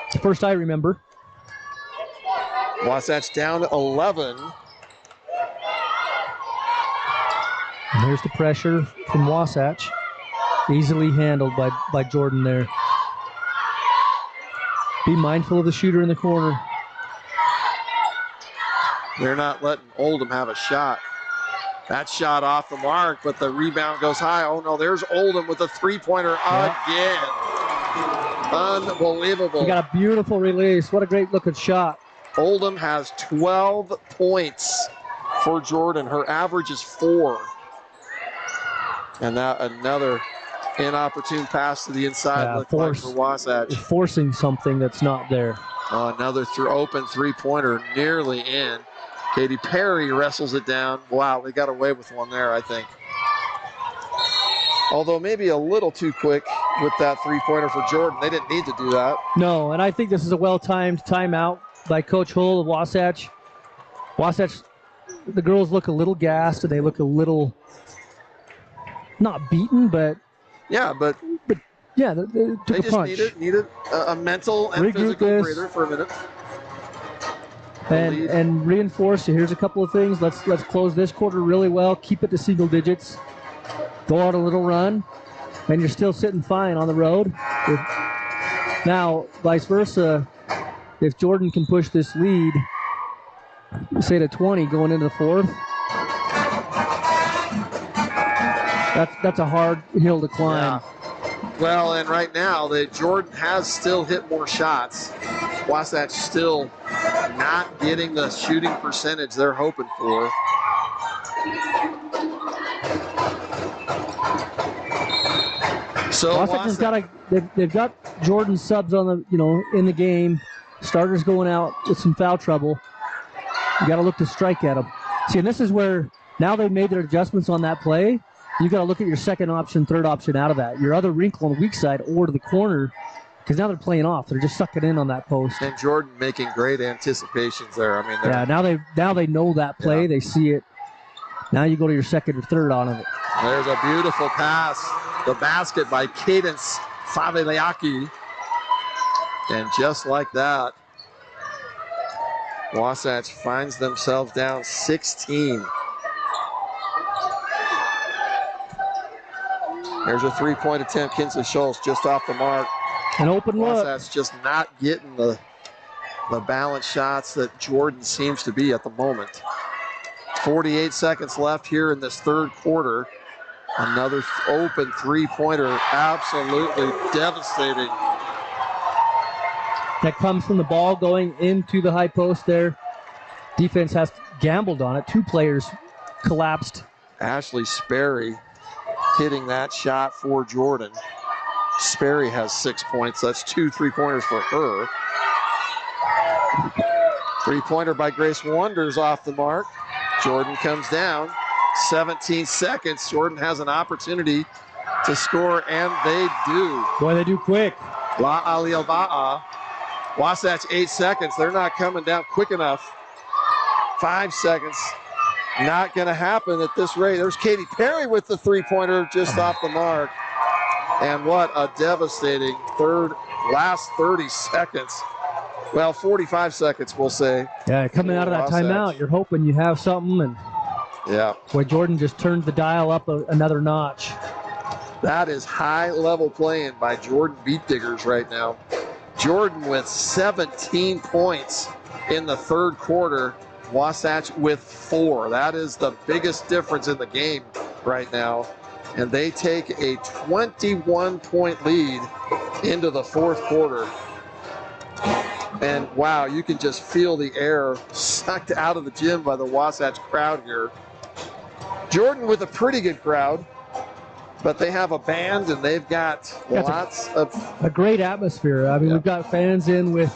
It's the first I remember. Wasatch down to 11. And here's the pressure from Wasatch. Easily handled by Jordan there. Be mindful of the shooter in the corner. They're not letting Oldham have a shot. That shot off the mark, but the rebound goes high. Oh no, there's Oldham with a three-pointer again. Unbelievable. He got a beautiful release. What a great looking shot. Oldham has 12 points for Jordan. Her average is 4. And now another inopportune pass to the inside looked like for Wasatch. Forcing something that's not there. Another open three-pointer nearly in. Katy Perry wrestles it down. Wow, they got away with one there, I think. Although maybe a little too quick with that three-pointer for Jordan. They didn't need to do that. No, and I think this is a well-timed timeout by Coach Hull of Wasatch. Wasatch, the girls look a little gassed, and they look a little, not beaten, but... Yeah, but yeah, they took a punch. Just needed a mental and physical breather for a minute. And reinforce. Here's a couple of things. Let's close this quarter really well. Keep it to single digits. Go on a little run, and you're still sitting fine on the road. Now, vice versa, if Jordan can push this lead, say to 20 going into the fourth, that's a hard hill to climb. Yeah. Well, and right now, Jordan has still hit more shots. Wasatch still not getting the shooting percentage they're hoping for. So Wasatch has they've got Jordan subs on the in the game. Starters going out with some foul trouble. You got to look to strike at them. See, and this is where now they've made their adjustments on that play. You got to look at your second option, third option out of that. Your other wrinkle on the weak side or to the corner, because now they're playing off. They're just sucking in on that post. And Jordan making great anticipations there. I mean, now they know that play. Yeah. They see it. Now you go to your second or third on it. There's a beautiful pass. The basket by Cadence Faveleaki. And just like that, Wasatch finds themselves down 16. There's a three-point attempt. Kinsley Schultz just off the mark. An open look. Wasatch just not getting the balanced shots that Jordan seems to be at the moment. 48 seconds left here in this third quarter. Another open three-pointer, absolutely devastating. That comes from the ball going into the high post there. Defense has gambled on it. 2 players collapsed. Ashley Sperry hitting that shot for Jordan. Sperry has 6 points. That's 2 three-pointers for her. Three-pointer by Grace Wonders off the mark. Jordan comes down. 17 seconds. Jordan has an opportunity to score, and they do. Boy, they do quick. La Aliaba'a. Wasatch 8 seconds. They're not coming down quick enough. 5 seconds. Not going to happen at this rate. There's Katy Perry with the three-pointer just off the mark. And what a devastating last 30 seconds. Well, 45 seconds, we'll say. Yeah, coming out of that timeout, you're hoping you have something. And yeah. Boy, Jordan just turned the dial up another notch. That is high-level playing by Jordan Beat Diggers right now. Jordan with 17 points in the third quarter. Wasatch with 4. That is the biggest difference in the game right now. And they take a 21-point lead into the fourth quarter. And wow, you can just feel the air sucked out of the gym by the Wasatch crowd here. Jordan with a pretty good crowd, but they have a band and they've got lots of... A great atmosphere. I mean, we've got fans in with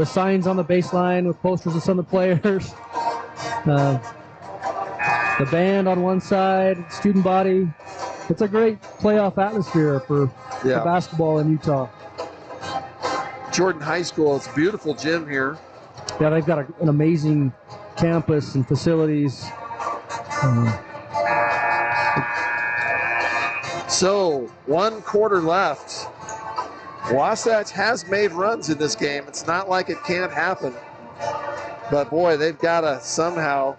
signs on the baseline, with posters of some of the players. The band on one side, student body. It's a great playoff atmosphere for basketball in Utah. Jordan High School, it's a beautiful gym here. Yeah, they've got an amazing campus and facilities. So, 1 quarter left. Wasatch has made runs in this game. It's not like it can't happen. But boy, they've got to somehow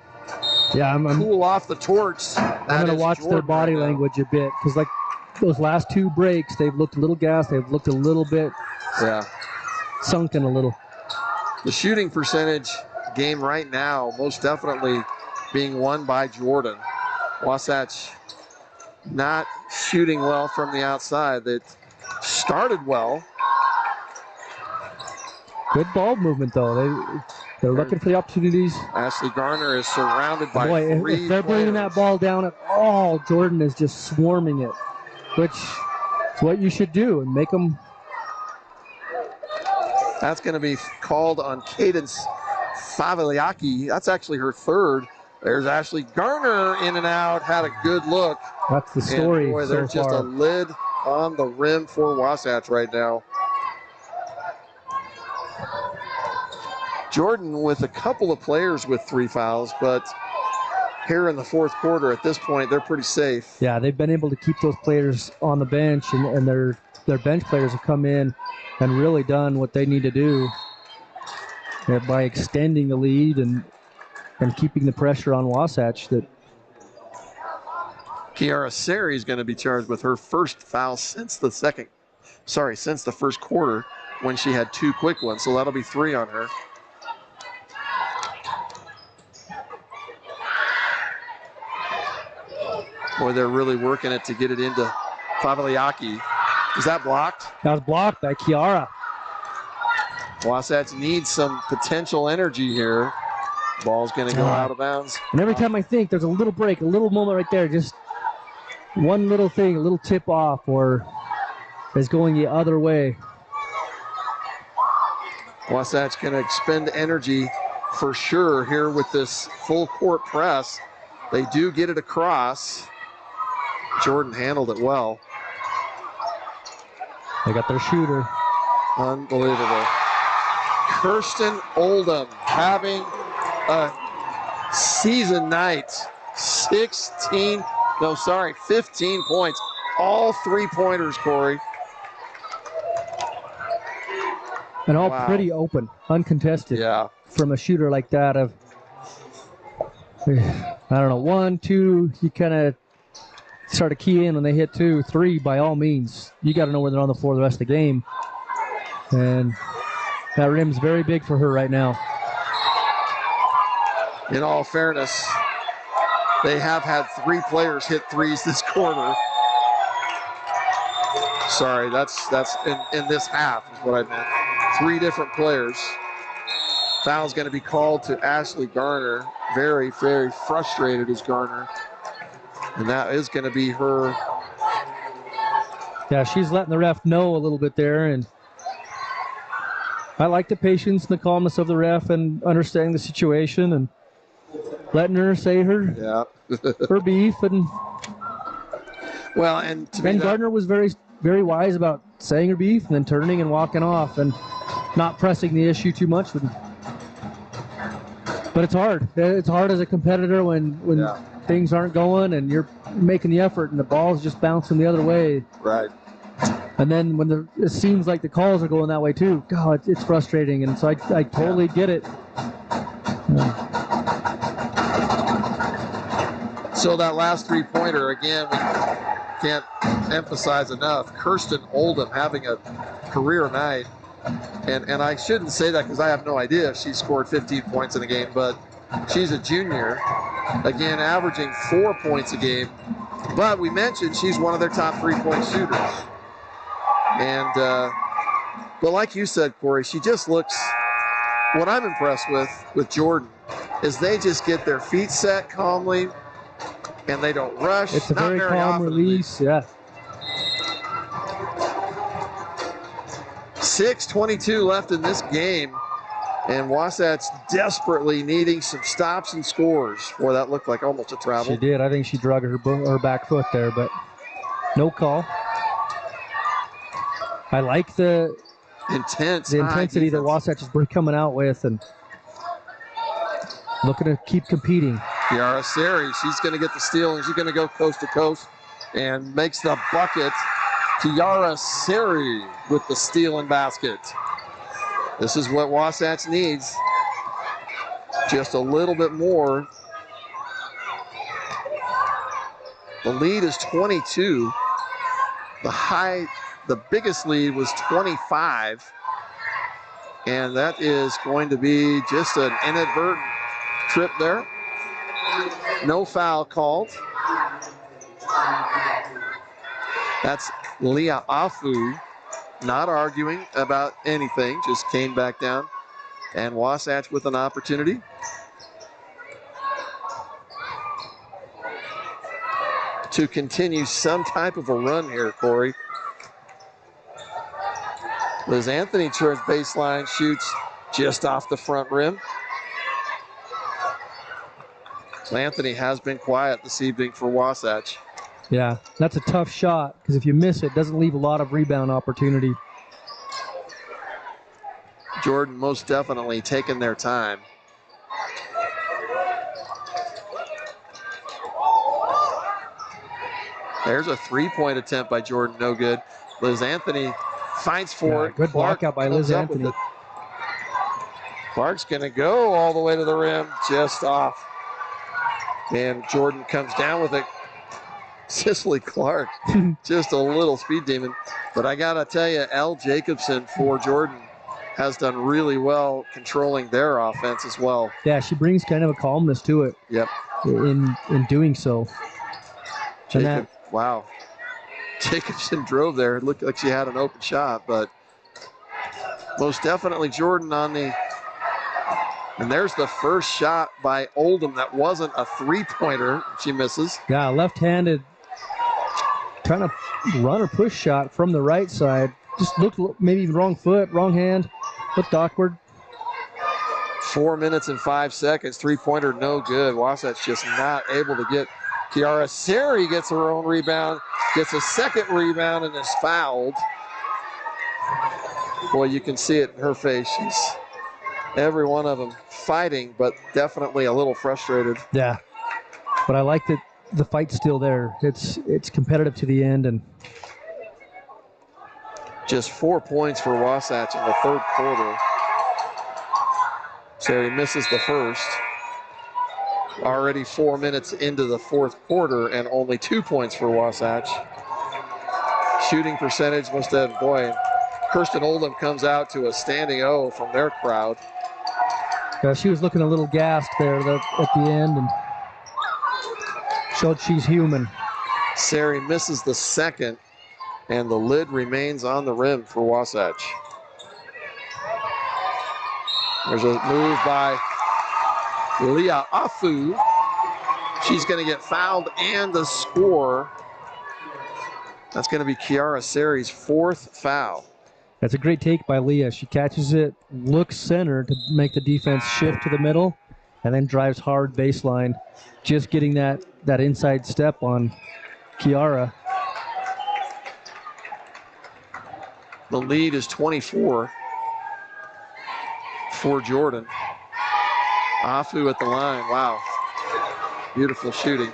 Yeah, I'm cool off the torch. I'm going to watch their body language a bit because, like, those last 2 breaks, they've looked a little gassed. They've looked a little bit sunken a little. The shooting percentage game right now, most definitely being won by Jordan. Wasatch not shooting well from the outside. That started well. Good ball movement, though. They're looking for the opportunities. Ashley Garner is surrounded by 3 if they're bringing that ball down at all, Jordan is just swarming it, which is what you should do and make them. That's going to be called on Cadence Favaliaki. That's actually her 3rd. There's Ashley Garner in and out, had a good look. That's the story. And boy, there's just a lid on the rim for Wasatch right now. Jordan with a couple of players with 3 fouls, but here in the 4th quarter at this point, they're pretty safe. Yeah, they've been able to keep those players on the bench, and their bench players have come in and really done what they need to do by extending the lead and keeping the pressure on Wasatch. That Kiara Seri is going to be charged with her 1st foul since the 1st quarter when she had 2 quick ones, so that'll be 3 on her. Boy, they're really working it to get it into Favaliaki. Is that blocked? That was blocked by Kiara. Wasatch needs some potential energy here. Ball's going to go out of bounds. And every time I think there's a little break, a little moment right there, just one little thing, a little tip off, or is going the other way. Wasatch going to expend energy for sure here with this full court press. They do get it across. Jordan handled it well. They got their shooter. Unbelievable. Kirsten Oldham having a season night. 15 points. All 3-pointers, Corey. And all pretty open, uncontested. Yeah. From a shooter like that of, I don't know, 1, 2, you kind of start to key in when they hit 2, 3, by all means. You got to know where they're on the floor the rest of the game. And that rim's very big for her right now. In all fairness, they have had 3 players hit 3s this quarter. Sorry, that's in this half is what I meant. 3 different players. Foul's going to be called to Ashley Garner. Very, very frustrated is Garner. And that is going to be her. Yeah, she's letting the ref know a little bit there. And I like the patience and the calmness of the ref and understanding the situation and letting her say her her beef. And Gardner was very, very wise about saying her beef and then turning and walking off and not pressing the issue too much. But it's hard. It's hard as a competitor when things aren't going and you're making the effort and the ball's just bouncing the other way. Right. And then when it seems like the calls are going that way too, God, it's frustrating. And so I totally get it. So that last 3-pointer, again, we can't emphasize enough. Kirsten Oldham having a career night. And I shouldn't say that because I have no idea if she scored 15 points in a game, but she's a junior. Again, averaging 4 points a game. But we mentioned she's one of their top 3-point shooters. And, but like you said, Corey, she just looks, what I'm impressed with Jordan is they just get their feet set calmly and they don't rush. It's a very calm release, yeah. 6:22 left in this game, and Wasatch desperately needing some stops and scores. Boy, that looked like almost a travel. She did. I think she drug her back foot there, but no call. I like the intensity that Wasatch is coming out with and looking to keep competing. Kiara Seri, she's going to get the steal, and she's going to go coast to coast and makes the bucket. Kiara Seri with the steal and basket. This is what Wasatch needs. Just a little bit more The lead is 22. The biggest lead was 25. And that is going to be just an inadvertent trip there. No foul called. That's Leah Afu, not arguing about anything, just came back down. And Wasatch with an opportunity. To continue some type of a run here, Corey. Liz Anthony turns baseline, shoots just off the front rim. So Anthony has been quiet this evening for Wasatch. Yeah, that's a tough shot because if you miss it, it doesn't leave a lot of rebound opportunity. Jordan most definitely taking their time. There's a three-point attempt by Jordan, no good. Liz Anthony fights for it. Good block out by Liz Anthony. Clark's going to go all the way to the rim, just off. And Jordan comes down with it. Cicely Clark, just a little speed demon. But I got to tell you, Elle Jacobson for Jordan has done really well controlling their offense as well. Yeah, she brings kind of a calmness to it. Yep. In doing so. Wow. Jacobson drove there. It looked like she had an open shot, but most definitely Jordan on the... And there's the first shot by Oldham that wasn't a three-pointer. She misses. Yeah, left-handed kind of run or push shot from the right side. Just looked maybe wrong foot, wrong hand. Looked awkward. 4 minutes and 5 seconds. Three-pointer, no good. Wasatch just not able to get. Kiara Seri gets her own rebound, gets a second rebound, and is fouled. Boy, you can see it in her face. She's every one of them fighting, but definitely a little frustrated. Yeah, but I like that the fight's still there. It's competitive to the end, and just 4 points for Wasatch in the third quarter. Seri misses the first. Already 4 minutes into the fourth quarter and only 2 points for Wasatch. Shooting percentage must have, boy, Kirsten Oldham comes out to a standing O from their crowd. Yeah, she was looking a little gassed there at the end and showed she's human. Seri misses the second, and the lid remains on the rim for Wasatch. There's a move by Leah Afu. She's going to get fouled and the score. That's going to be Kiara Seri's fourth foul. That's a great take by Leah. She catches it, looks center to make the defense shift to the middle, and then drives hard baseline, just getting that inside step on Kiara. The lead is 24 for Jordan. Afu at the line. Wow. Beautiful shooting.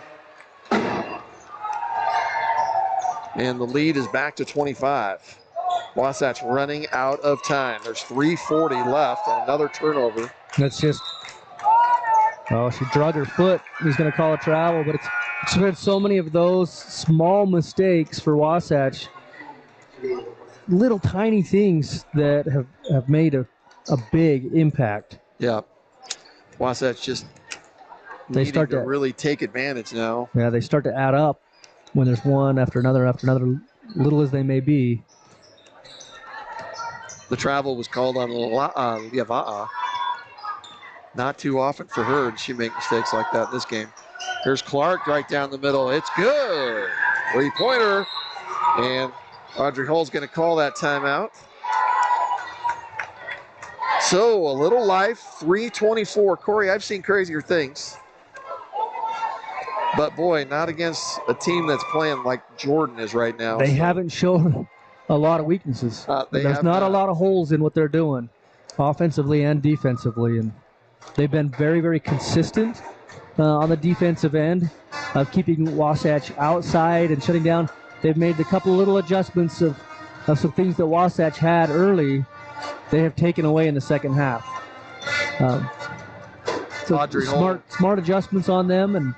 And the lead is back to 25. Wasatch running out of time. There's 3:40 left and another turnover. That's just, oh, she drug her foot. He's going to call a travel, but it's been so many of those small mistakes for Wasatch. Little tiny things that have made a big impact. Yeah. Wasatch just needing to really take advantage now. Yeah, they start to add up when there's one after another, little as they may be. The travel was called on Liava'a. Not too often for her, and she make mistakes like that in this game. Here's Clark right down the middle. It's good. Three-pointer. And Audrey Hull's going to call that timeout. So a little life, 3:24. Corey, I've seen crazier things. But boy, not against a team that's playing like Jordan is right now. They haven't shown a lot of weaknesses. There's not a lot of holes in what they're doing, offensively and defensively. And they've been very, very consistent on the defensive end of keeping Wasatch outside and shutting down. They've made a couple of little adjustments of some things that Wasatch had early. They have taken away in the second half. So Audrey smart adjustments on them, and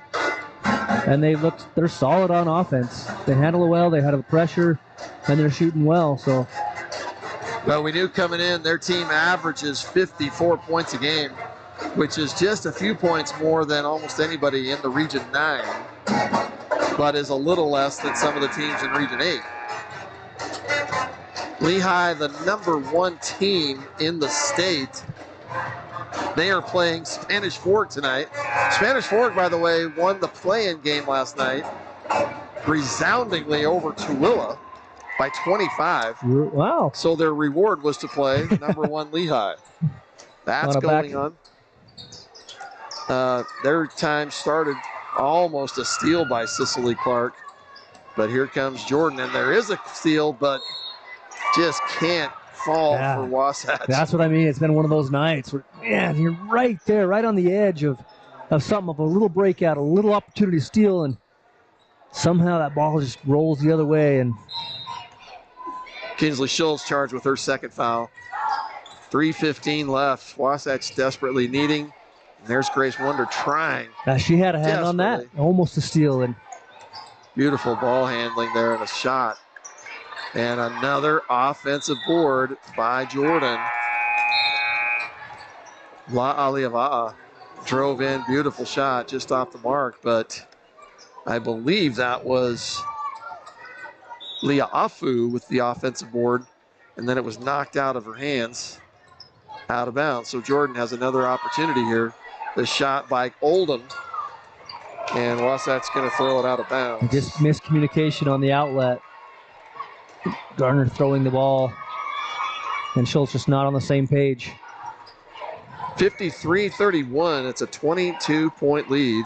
And they're solid on offense. They handle it well, they had a pressure, and they're shooting well. So, well, we knew coming in their team averages 54 points a game, which is just a few points more than almost anybody in the Region 9, but is a little less than some of the teams in Region 8. Lehigh, the #1 team in the state. They are playing Spanish Fork tonight. Spanish Fork, by the way, won the play-in game last night, resoundingly over Tooele by 25. wow. So their reward was to play #1 Lehigh. That's going on. Their time started almost a steal by Cicely Clark. But here comes Jordan, and there is a steal, but just can't fall for Wasatch. That's what I mean. It's been one of those nights where, man, you're right there, right on the edge of something, of a little breakout, a little opportunity to steal, and somehow that ball just rolls the other way. And Kinsley Schultz charged with her second foul. 3:15 left. Wasatch desperately needing. And there's Grace Wonder trying. She had a hand on that, almost a steal. And beautiful ball handling there and a shot. And another offensive board by Jordan. La Aliava'a drove in, beautiful shot, just off the mark, but I believe that was Leah Afu with the offensive board, and then it was knocked out of her hands, out of bounds. So Jordan has another opportunity here. The shot by Oldham, and Wasatch's going to throw it out of bounds. Just miscommunication on the outlet. Garner throwing the ball, and Schultz just not on the same page. 53-31. It's a 22-point lead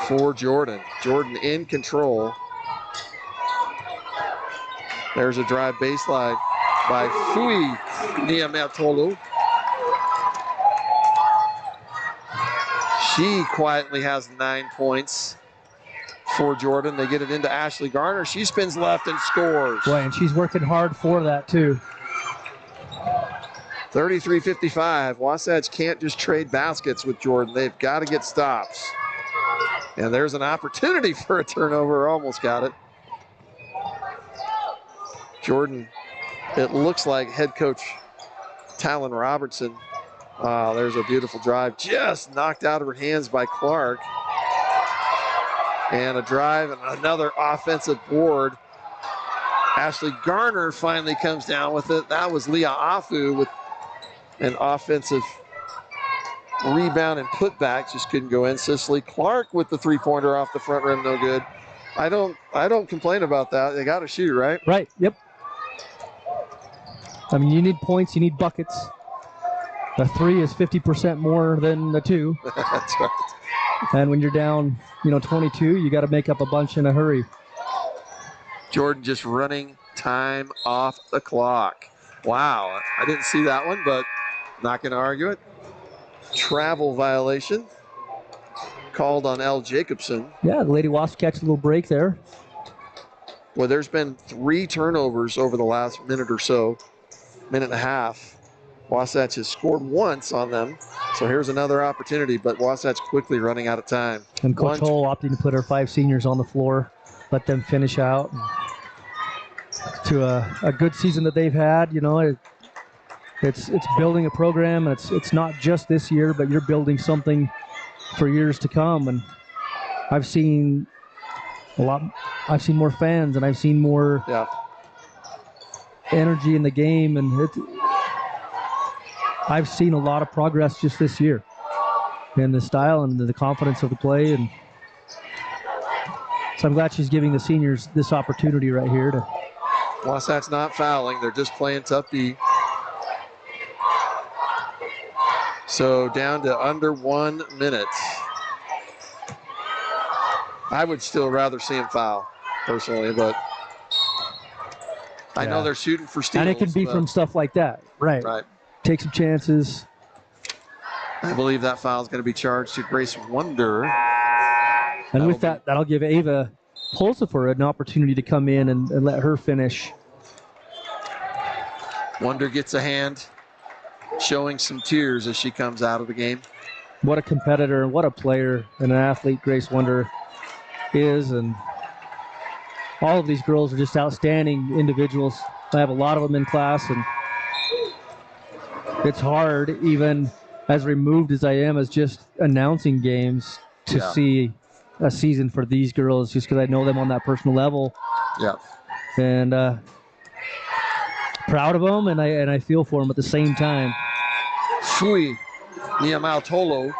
for Jordan. Jordan in control. There's a drive baseline by Fui Niamatolu. She quietly has 9 points for Jordan. They get it into Ashley Garner. She spins left and scores. Boy, and she's working hard for that too. 33-55. Wasatch can't just trade baskets with Jordan. They've got to get stops. And there's an opportunity for a turnover. Almost got it. Jordan, it looks like head coach Talon Robertson. There's a beautiful drive. Just knocked out of her hands by Clark. And a drive and another offensive board. Ashley Garner finally comes down with it. That was Leah Afu with an offensive rebound and putback. Just couldn't go in. Cicely Clark with the three-pointer off the front rim, no good. I don't complain about that. They got to shoot, right? Right, yep. I mean, you need points, you need buckets. The 3 is 50% more than the 2. That's right. And when you're down, 22, you got to make up a bunch in a hurry. Jordan just running time off the clock. Wow, I didn't see that one, but not going to argue it. Travel violation called on L. Jacobson. Yeah, the Lady Wasp catch a little break there. Well, there's been 3 turnovers over the last minute or so, minute and a half. Wasatch has scored once on them. So here's another opportunity, but Wasatch quickly running out of time. And Coach Hull opting to put her 5 seniors on the floor, let them finish out. To a good season that they've had, it's building a program, and it's not just this year, but you're building something for years to come. And I've seen more fans, and I've seen more energy in the game, and I've seen a lot of progress just this year in the style and the confidence of the play. And so I'm glad she's giving the seniors this opportunity right here to. Wasatch not fouling. They're just playing tough D. So down to under 1 minute. I would still rather see him foul, personally, but I know they're shooting for steals. And it can be from stuff like that. Right. Take some chances. I believe that foul is going to be charged to Grace Wonder. And with that, that'll give Ava Pulsifer an opportunity to come in and let her finish. Wonder gets a hand, showing some tears as she comes out of the game. what a competitor and what a player and an athlete Grace Wonder is. And all of these girls are just outstanding individuals. I have a lot of them in class, and it's hard, even as removed as I am as just announcing games, to see a season for these girls, just because I know them on that personal level. Yeah. And proud of them, and I feel for them at the same time. Fui Niamautolo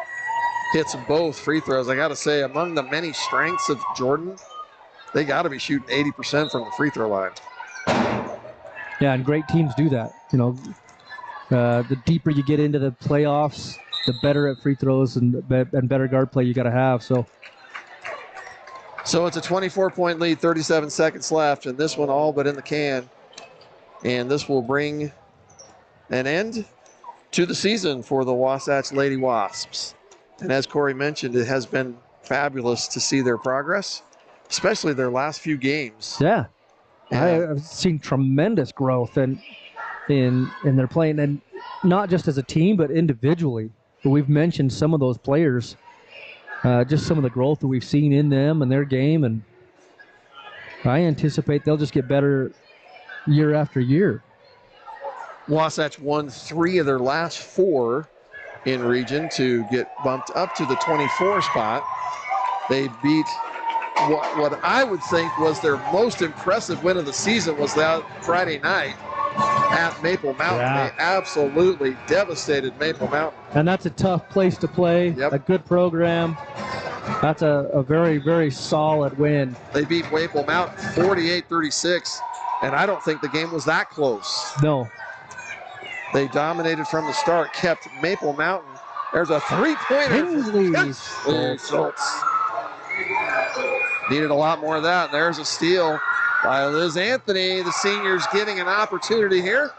hits both free throws. I got to say, among the many strengths of Jordan, they got to be shooting 80% from the free throw line. Yeah, and great teams do that. You know, the deeper you get into the playoffs, the better at free throws and better guard play you got to have. So it's a 24-point lead, 37 seconds left, and this one all but in the can. And this will bring an end to the season for the Wasatch Lady Wasps. And as Corey mentioned, it has been fabulous to see their progress, especially their last few games. Yeah. I've seen tremendous growth in their playing, and not just as a team, but individually. We've mentioned some of those players, just some of the growth that we've seen in them and their game, and I anticipate they'll just get better year after year. Wasatch won 3 of their last 4 in region to get bumped up to the 24 spot. They beat what I would think was their most impressive win of the season was that Friday night at Maple Mountain. Yeah. They absolutely devastated Maple Mountain. And that's a tough place to play, a good program. That's a very, very solid win. They beat Maple Mountain 48-36, and I don't think the game was that close. No. They dominated from the start, kept Maple Mountain. There's a three-pointer. Hensley Schultz. Needed a lot more of that. There's a steal by Liz Anthony. The seniors getting an opportunity here.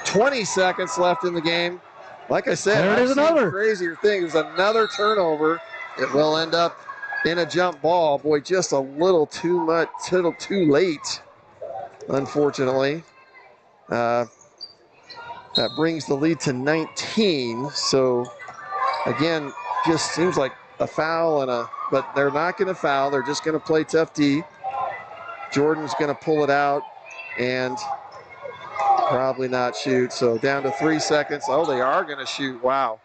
20 seconds left in the game. Like I said, there it is, another crazier thing. There's another turnover. It will end up in a jump ball. Boy, just a little too much, little too late, unfortunately. That brings the lead to 19. So, again, just seems like a foul but they're not going to foul. They're just going to play tough D. Jordan's going to pull it out and probably not shoot. So down to 3 seconds. Oh, they are going to shoot. Wow.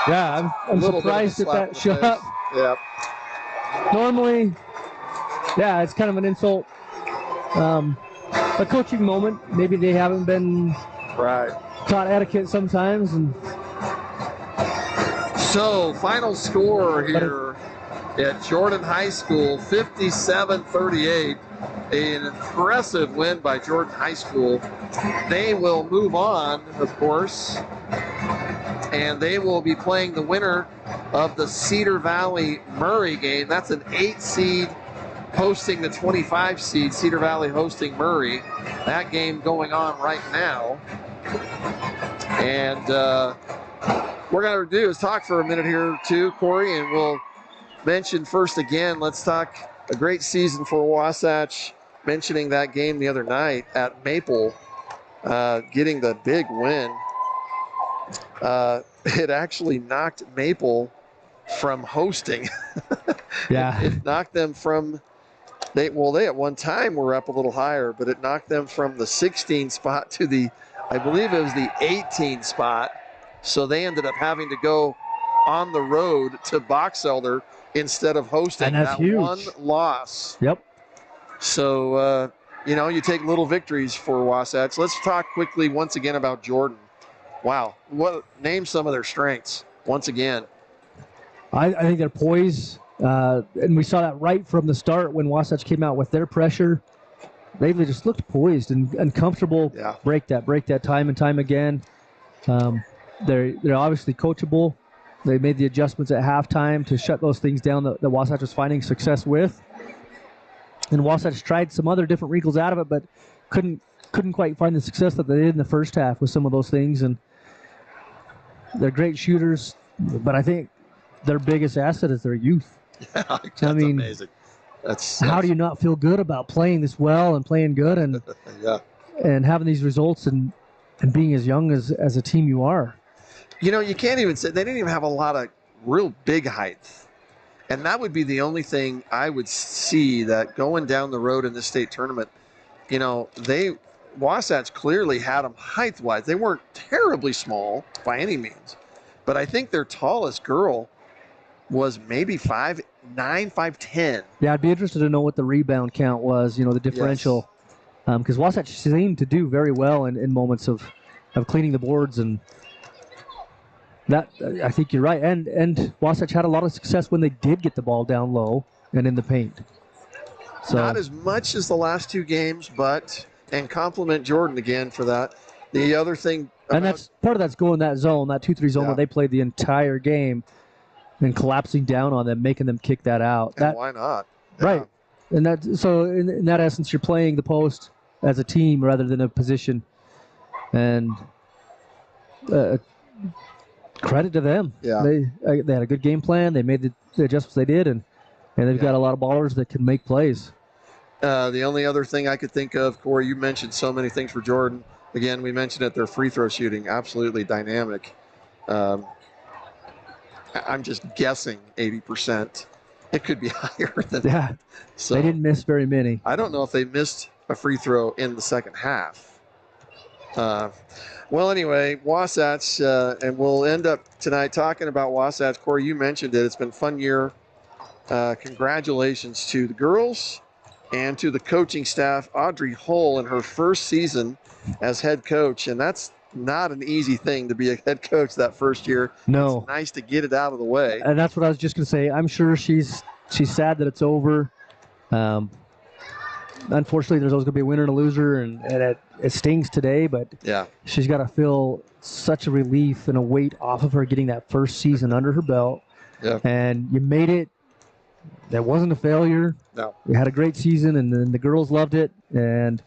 Yeah, I'm surprised at that shot. Yep. Normally, it's kind of an insult. A coaching moment. Maybe they haven't been taught etiquette sometimes. And so final score here at Jordan High School, 57-38. An impressive win by Jordan High School. They will move on, of course, and they will be playing the winner of the Cedar Valley Murray game. That's an 8 seed hosting the 25 seed, Cedar Valley hosting Murray. That game going on right now. And we're going to do is talk for a minute here too, Corey, and we'll mention first again, let's talk a great season for Wasatch, mentioning that game the other night at Maple, getting the big win. It actually knocked Maple from hosting. It knocked them from, they at one time were up a little higher, but it knocked them from the 16 spot to the, I believe it was the 18 spot. So they ended up having to go on the road to Box Elder instead of hosting. And that's huge. One loss. Yep. So, you take little victories for Wasatch. Let's talk quickly once again about Jordan. Wow. Name some of their strengths once again. I think they're poised, and we saw that right from the start when Wasatch came out with their pressure. They just looked poised and comfortable. Yeah. Break that time and time again. They're obviously coachable. They made the adjustments at halftime to shut those things down that Wasatch was finding success with. And Wasatch tried some other different wrinkles out of it, but couldn't quite find the success that they did in the first half with some of those things. And they're great shooters, but I think their biggest asset is their youth. Yeah, that's amazing. How do you not feel good about playing this well and playing good and and having these results and being as young as a team you are? You can't even say they didn't even have a lot of real big height. And that would be the only thing I would see that going down the road in this state tournament, you know, Wasatch clearly had them height-wise. They weren't terribly small by any means, but I think their tallest girl was maybe 5'9", 5'10". Yeah, I'd be interested to know what the rebound count was, you know, the differential. Because Wasatch seemed to do very well in moments of cleaning the boards, and that, I think you're right. And Wasatch had a lot of success when they did get the ball down low and in the paint. So, not as much as the last two games, and compliment Jordan again for that. The other thing, and that's part of that's going that zone, that 2-3 zone where they played the entire game, and collapsing down on them, making them kick that out. And why not? Yeah. Right. And that, so in that essence, you're playing the post as a team rather than a position. And credit to them. Yeah. They had a good game plan. They made the adjustments they did, and they've got a lot of ballers that can make plays. The only other thing I could think of, Corey, you mentioned so many things for Jordan. Again, we mentioned it, their free throw shooting, absolutely dynamic. I'm just guessing 80%. It could be higher than that. So they didn't miss very many. I don't know if they missed a free throw in the second half. Well, anyway, Wasatch, and we'll end up tonight talking about Wasatch. Corey, you mentioned it. It's been a fun year. Congratulations to the girls and to the coaching staff. Audrey Hull in her first season as head coach, and that's not an easy thing to be a head coach that first year. No. It's nice to get it out of the way. And that's what I was just going to say. I'm sure she's sad that it's over. Unfortunately, there's always going to be a winner and a loser, and it stings today, but she's got to feel such a relief and a weight off of her getting that first season under her belt. Yeah. And you made it. That wasn't a failure. No. You had a great season, and then the girls loved it, and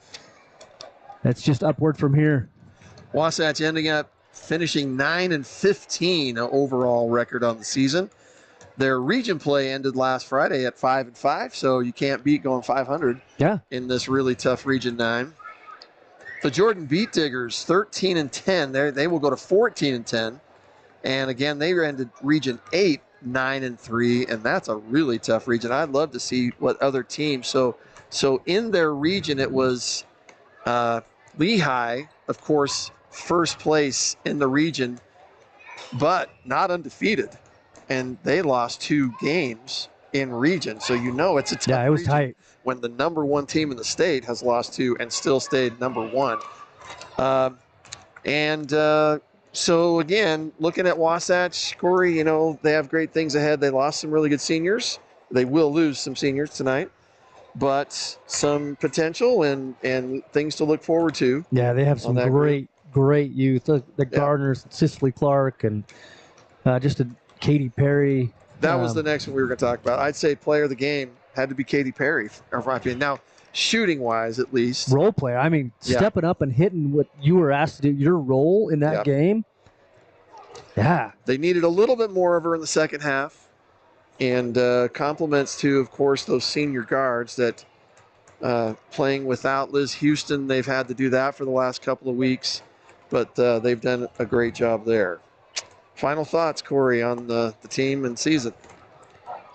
it's just upward from here. Wasatch ending up finishing 9-15 overall record on the season. Their region play ended last Friday at 5-5, so you can't beat going 500 in this really tough Region 9. The Jordan Beat Diggers, 13-10. They will go to 14-10. And again, they ended Region 8, 9-3, and that's a really tough region. I'd love to see what other teams. So in their region, it was Lehigh, of course, first place in the region, but not undefeated. And they lost 2 games in region. So you know it's a tough it was region tight when the number 1 team in the state has lost 2 and still stayed number 1. So again, looking at Wasatch, Corey, you know, they have great things ahead. They lost some really good seniors. They will lose some seniors tonight, but some potential and things to look forward to. Yeah, they have some great youth. The Gardners, Cicely Clark, and just a Katie Perry. That was the next one we were going to talk about. I'd say player of the game had to be Katie Perry, in my opinion. Now, shooting-wise, at least. Role player. I mean, stepping up and hitting what you were asked to do, your role in that game. Yeah. They needed a little bit more of her in the second half. And compliments to, of course, those senior guards that playing without Liz Houston. They've had to do that for the last couple of weeks. But they've done a great job there. Final thoughts, Corey, on the team and season?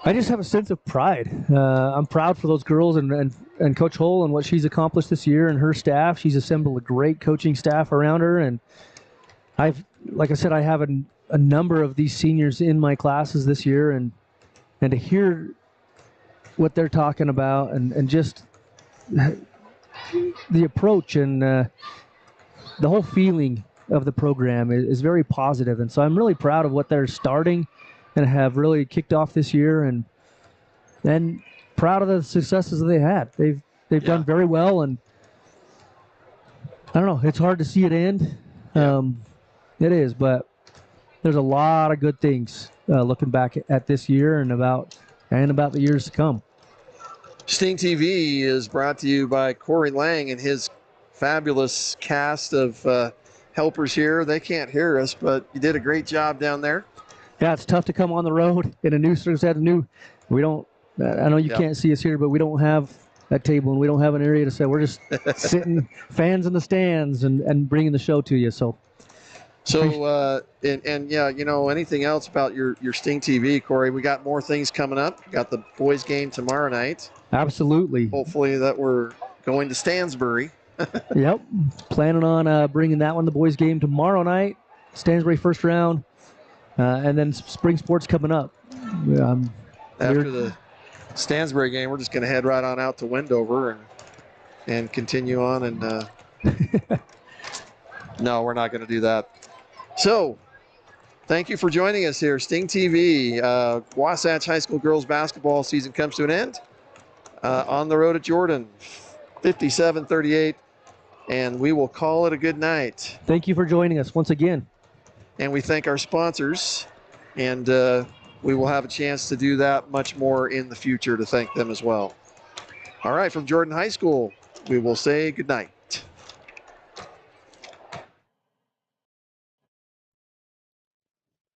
I just have a sense of pride. I'm proud for those girls and Coach Hull and what she's accomplished this year and her staff. She's assembled a great coaching staff around her. And like I said, I have a number of these seniors in my classes this year. And to hear what they're talking about and just the approach and the whole feeling of the program is very positive. And so I'm really proud of what they're starting and have really kicked off this year, and proud of the successes that they had. They've done very well, and I don't know, it's hard to see it end. It is, but there's a lot of good things looking back at this year and about the years to come. Stingtv is brought to you by Corey Lang and his fabulous cast of helpers here. They can't hear us, but you did a great job down there. Yeah, it's tough to come on the road in a new circumstance. We don't. I know you can't see us here, but we don't have a table and we don't have an area to sit. We're just sitting, fans in the stands, and bringing the show to you. So So, and yeah, anything else about your Stingtv, Corey? We got more things coming up. Got the boys game tomorrow night. Absolutely. Hopefully that we're going to Stansbury. Yep. Planning on bringing that one, the boys game tomorrow night. Stansbury first round. And then spring sports coming up. After the Stansbury game, we're just going to head right on out to Wendover and continue on. And no, we're not going to do that. So, thank you for joining us here. Stingtv, Wasatch High School girls basketball season comes to an end. On the road at Jordan, 57-38, and we will call it a good night. Thank you for joining us once again. And we thank our sponsors, and we will have a chance to do that much more in the future to thank them as well. All right, from Jordan High School, we will say good night.